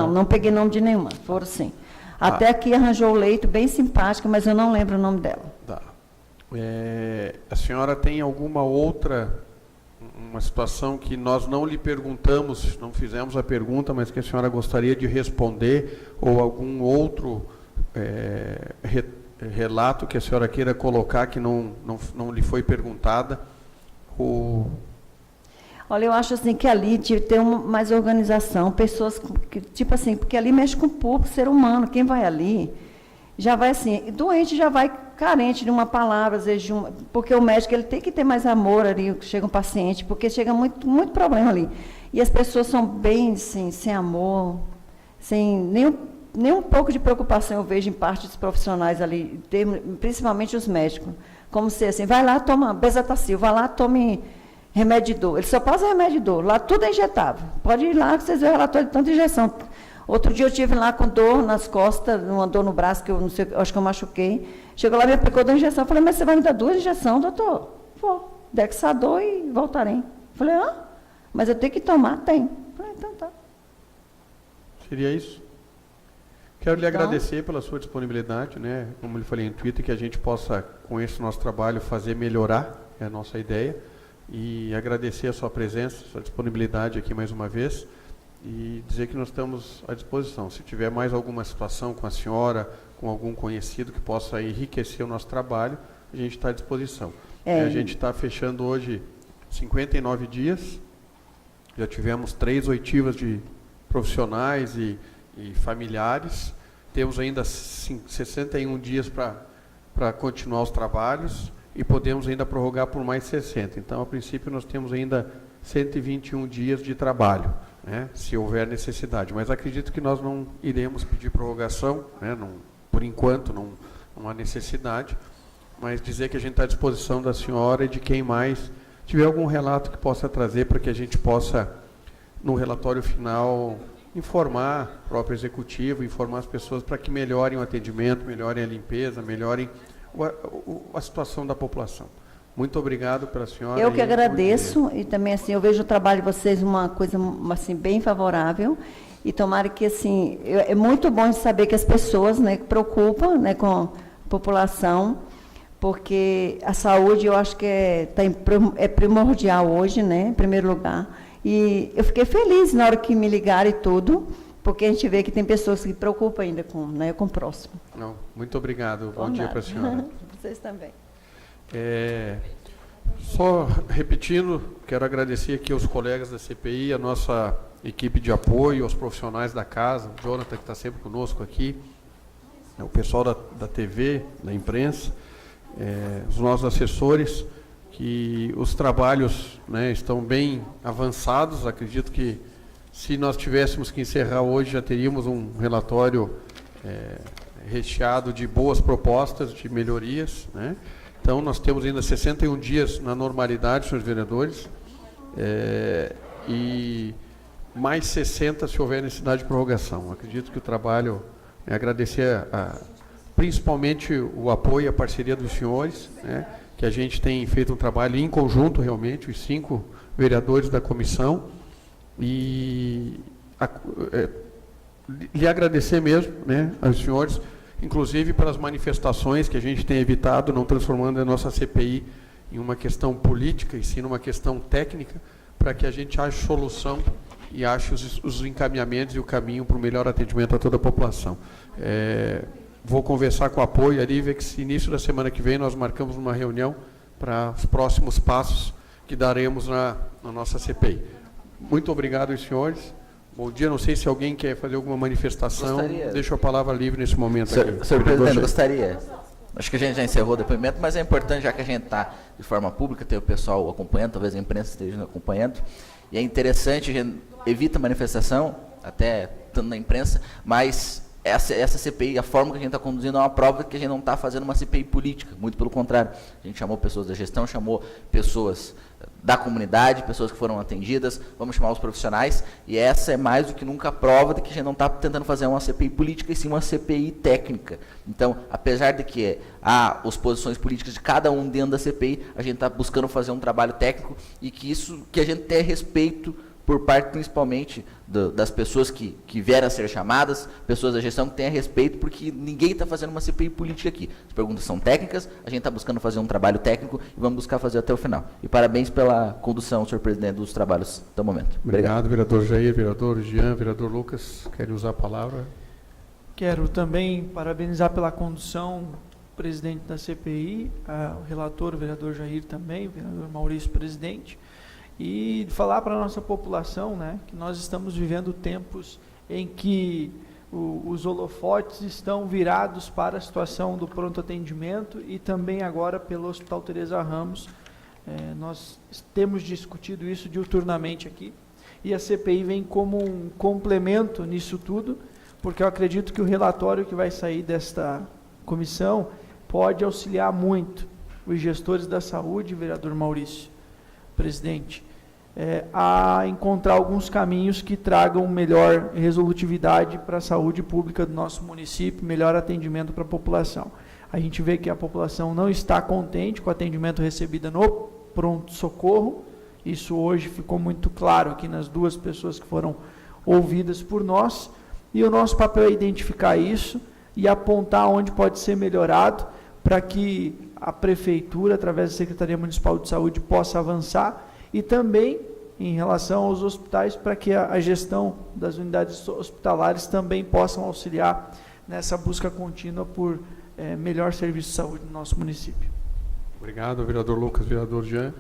S5: Não peguei nome de nenhuma, foram sim. Até aqui arranjou o leito, bem simpática, mas eu não lembro o nome dela.
S1: Tá. A senhora tem alguma outra, uma situação que nós não lhe perguntamos, não fizemos a pergunta, mas que a senhora gostaria de responder, ou algum outro relato que a senhora queira colocar que não lhe foi perguntada?
S5: Olha, eu acho assim que ali tinha que ter mais organização, pessoas que, tipo assim, porque ali mexe com o público, ser humano, quem vai ali já vai assim, doente já vai carente de uma palavra, às vezes, porque o médico ele tem que ter mais amor ali, chega um paciente, porque chega muito problema ali. E as pessoas são bem, assim, sem amor, sem nem um pouco de preocupação, eu vejo em parte dos profissionais ali, principalmente os médicos, como se assim, vai lá, toma bezetacil, vai lá, tome remédio de dor. Ele só passa remédio de dor, lá tudo é injetável. Pode ir lá que vocês verem o relatório de tanta injeção. Outro dia eu estive lá com dor nas costas, uma dor no braço, que eu não sei, acho que eu machuquei. Chegou lá, me aplicou 2 injeções. Eu falei, mas você vai me dar 2 injeções, doutor? Vou, Dexador e Voltaren. Eu falei, mas eu tenho que tomar? Tem. Eu falei, então tá.
S1: Seria isso? Quero lhe agradecer pela sua disponibilidade, né? Como eu falei em Twitter, que a gente possa, com esse nosso trabalho, fazer melhorar, é a nossa ideia. E agradecer a sua presença, a sua disponibilidade aqui mais uma vez. E dizer que nós estamos à disposição. Se tiver mais alguma situação com a senhora, com algum conhecido que possa enriquecer o nosso trabalho, a gente está à disposição. A gente está fechando hoje 59 dias. Já tivemos 3 oitivas de profissionais e familiares. Temos ainda 61 dias para continuar os trabalhos e podemos ainda prorrogar por mais 60. Então, a princípio, nós temos ainda 121 dias de trabalho, né, se houver necessidade. Mas acredito que nós não iremos pedir prorrogação, né, por enquanto não há necessidade, mas dizer que a gente está à disposição da senhora e de quem mais tiver algum relato que possa trazer para que a gente possa, no relatório final, informar o próprio executivo, informar as pessoas para que melhorem o atendimento, melhorem a limpeza, melhorem a situação da população. Muito obrigado pela senhora.
S5: Eu que agradeço e também assim eu vejo o trabalho de vocês uma coisa assim bem favorável e tomara que assim é muito bom de saber que as pessoas, né, preocupam, né, com a população, porque a saúde eu acho que é primordial hoje, né, em primeiro lugar. E eu fiquei feliz na hora que me ligaram e tudo, porque a gente vê que tem pessoas que se preocupam ainda com o próximo.
S1: Não, muito obrigado. Bom dia para a senhora.
S5: Vocês também.
S1: Só repetindo, quero agradecer aqui aos colegas da CPI, a nossa equipe de apoio, aos profissionais da casa, o Jonathan que está sempre conosco aqui, o pessoal da TV, da imprensa, os nossos assessores, que os trabalhos, né, estão bem avançados. Acredito que se nós tivéssemos que encerrar hoje, já teríamos um relatório recheado de boas propostas, de melhorias, né? Então, nós temos ainda 61 dias na normalidade, senhores vereadores, e mais 60 se houver necessidade de prorrogação. Acredito que o trabalho, agradecer principalmente o apoio e a parceria dos senhores, né, que a gente tem feito um trabalho em conjunto, realmente, os 5 vereadores da comissão, e lhe agradecer mesmo, né, aos senhores, inclusive pelas manifestações que a gente tem evitado, não transformando a nossa CPI em uma questão política, e sim numa questão técnica, para que a gente ache solução e ache os encaminhamentos e o caminho para o melhor atendimento a toda a população. Vou conversar com o apoio ali, ver que se início da semana que vem nós marcamos uma reunião para os próximos passos que daremos na nossa CPI. Muito obrigado, senhores. Bom dia, não sei se alguém quer fazer alguma manifestação.
S2: Gostaria.
S1: Deixo a palavra livre nesse momento.
S2: Senhor presidente, gostaria. Acho que a gente já encerrou o depoimento, mas é importante, já que a gente está de forma pública, ter o pessoal acompanhando, talvez a imprensa esteja acompanhando, e é interessante, a gente evita manifestação, até estando na imprensa, mas essa CPI, a forma que a gente está conduzindo é uma prova que a gente não está fazendo uma CPI política, muito pelo contrário. A gente chamou pessoas da gestão, chamou pessoas da comunidade, pessoas que foram atendidas, vamos chamar os profissionais, e essa é mais do que nunca a prova de que a gente não está tentando fazer uma CPI política, e sim uma CPI técnica. Então, apesar de que há as posições políticas de cada um dentro da CPI, a gente está buscando fazer um trabalho técnico, e que a gente tenha respeito por parte principalmente das pessoas que vieram a ser chamadas, pessoas da gestão que tenham respeito, porque ninguém está fazendo uma CPI política aqui. As perguntas são técnicas, a gente está buscando fazer um trabalho técnico e vamos buscar fazer até o final. E parabéns pela condução, senhor presidente, dos trabalhos até o momento.
S1: Obrigado, vereador Jair, vereador Jean, vereador Lucas. Querem usar a palavra?
S6: Quero também parabenizar pela condução o presidente da CPI, o relator, o vereador Jair também, o vereador Maurício, presidente. e falar para a nossa população, né, que nós estamos vivendo tempos em que os holofotes estão virados para a situação do pronto atendimento e também agora pelo Hospital Teresa Ramos. Nós temos discutido isso diuturnamente aqui, e a CPI vem como um complemento nisso tudo, porque eu acredito que o relatório que vai sair desta comissão pode auxiliar muito os gestores da saúde, vereador Maurício, presidente, a encontrar alguns caminhos que tragam melhor resolutividade para a saúde pública do nosso município, melhor atendimento para a população. A gente vê que a população não está contente com o atendimento recebido no pronto-socorro. Isso hoje ficou muito claro aqui nas duas pessoas que foram ouvidas por nós, e o nosso papel é identificar isso e apontar onde pode ser melhorado para que a Prefeitura, através da Secretaria Municipal de Saúde, possa avançar, e também em relação aos hospitais, para que a gestão das unidades hospitalares também possam auxiliar nessa busca contínua por melhor serviço de saúde no nosso município.
S1: Obrigado, vereador Lucas. Vereador Jean.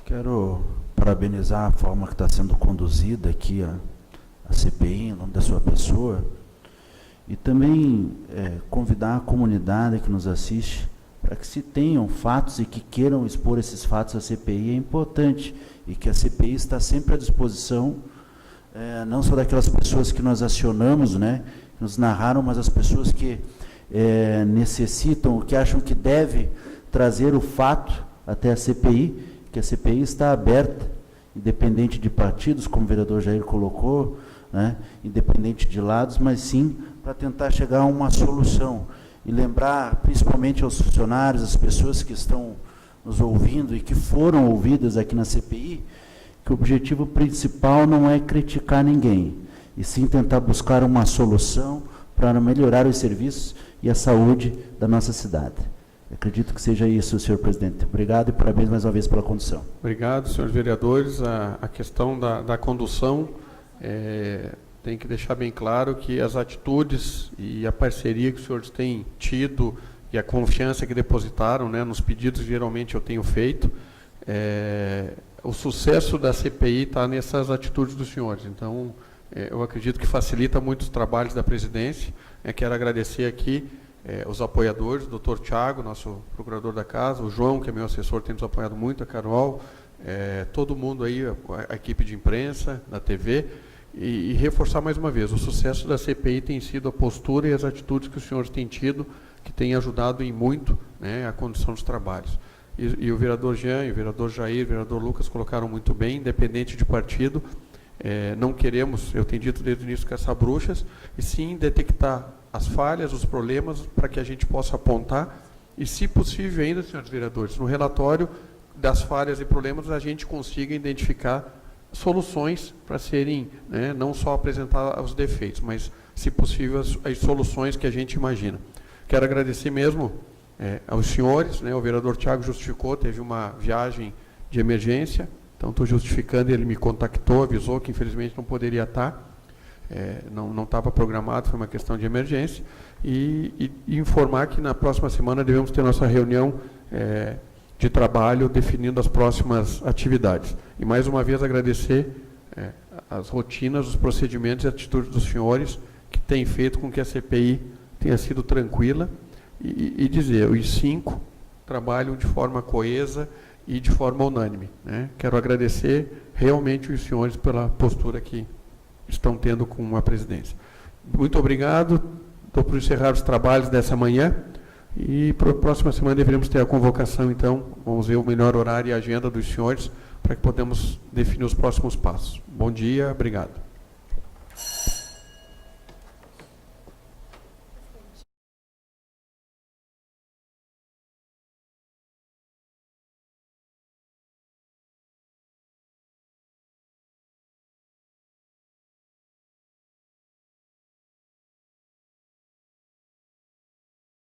S4: Quero parabenizar a forma que está sendo conduzida aqui a CPI, em nome da sua pessoa, e também convidar a comunidade que nos assiste para que, se tenham fatos e que queiram expor esses fatos à CPI, é importante, e que a CPI está sempre à disposição, não só daquelas pessoas que nós acionamos, né, que nos narraram, mas as pessoas que necessitam, que acham que deve trazer o fato até a CPI, que a CPI está aberta, independente de partidos, como o vereador Jair colocou, né, independente de lados, mas sim para tentar chegar a uma solução. E lembrar, principalmente aos funcionários, às pessoas que estão nos ouvindo e que foram ouvidas aqui na CPI, que o objetivo principal não é criticar ninguém, e sim tentar buscar uma solução para melhorar os serviços e a saúde da nossa cidade. Acredito que seja isso, senhor presidente. Obrigado e parabéns mais uma vez pela condução.
S1: Obrigado, senhores vereadores. A questão da condução, tem que deixar bem claro que as atitudes e a parceria que os senhores têm tido e a confiança que depositaram, né, nos pedidos que geralmente eu tenho feito, o sucesso da CPI está nessas atitudes dos senhores. Então, eu acredito que facilita muito os trabalhos da presidência. Quero agradecer aqui os apoiadores, o doutor Tiago, nosso procurador da casa, o João, que é meu assessor, tem nos apoiado muito, a Carol, todo mundo aí, a equipe de imprensa, da TV, e reforçar mais uma vez, o sucesso da CPI tem sido a postura e as atitudes que os senhores têm tido, que têm ajudado em muito, né, a condução dos trabalhos. E o vereador Jean, e o vereador Jair, o vereador Lucas colocaram muito bem, independente de partido, não queremos, eu tenho dito desde o início, caçar bruxas, e sim detectar as falhas, os problemas, para que a gente possa apontar, e se possível ainda, senhores vereadores, no relatório das falhas e problemas, a gente consiga identificar soluções para serem, né, não só apresentar os defeitos, mas, se possível, as soluções que a gente imagina. Quero agradecer mesmo aos senhores, né, o vereador Tiago justificou, teve uma viagem de emergência, então estou justificando, ele me contactou, avisou que infelizmente não poderia estar, não estava programado, foi uma questão de emergência, e informar que na próxima semana devemos ter nossa reunião de trabalho definindo as próximas atividades. E mais uma vez agradecer as rotinas, os procedimentos e atitudes dos senhores, que têm feito com que a CPI tenha sido tranquila, e dizer, os 5 trabalham de forma coesa e de forma unânime, né? Quero agradecer realmente os senhores pela postura que estão tendo com a presidência. Muito obrigado, estou por encerrar os trabalhos dessa manhã, e para a próxima semana deveremos ter a convocação, então, vamos ver o melhor horário e a agenda dos senhores, para que podemos definir os próximos passos. Bom dia, obrigado.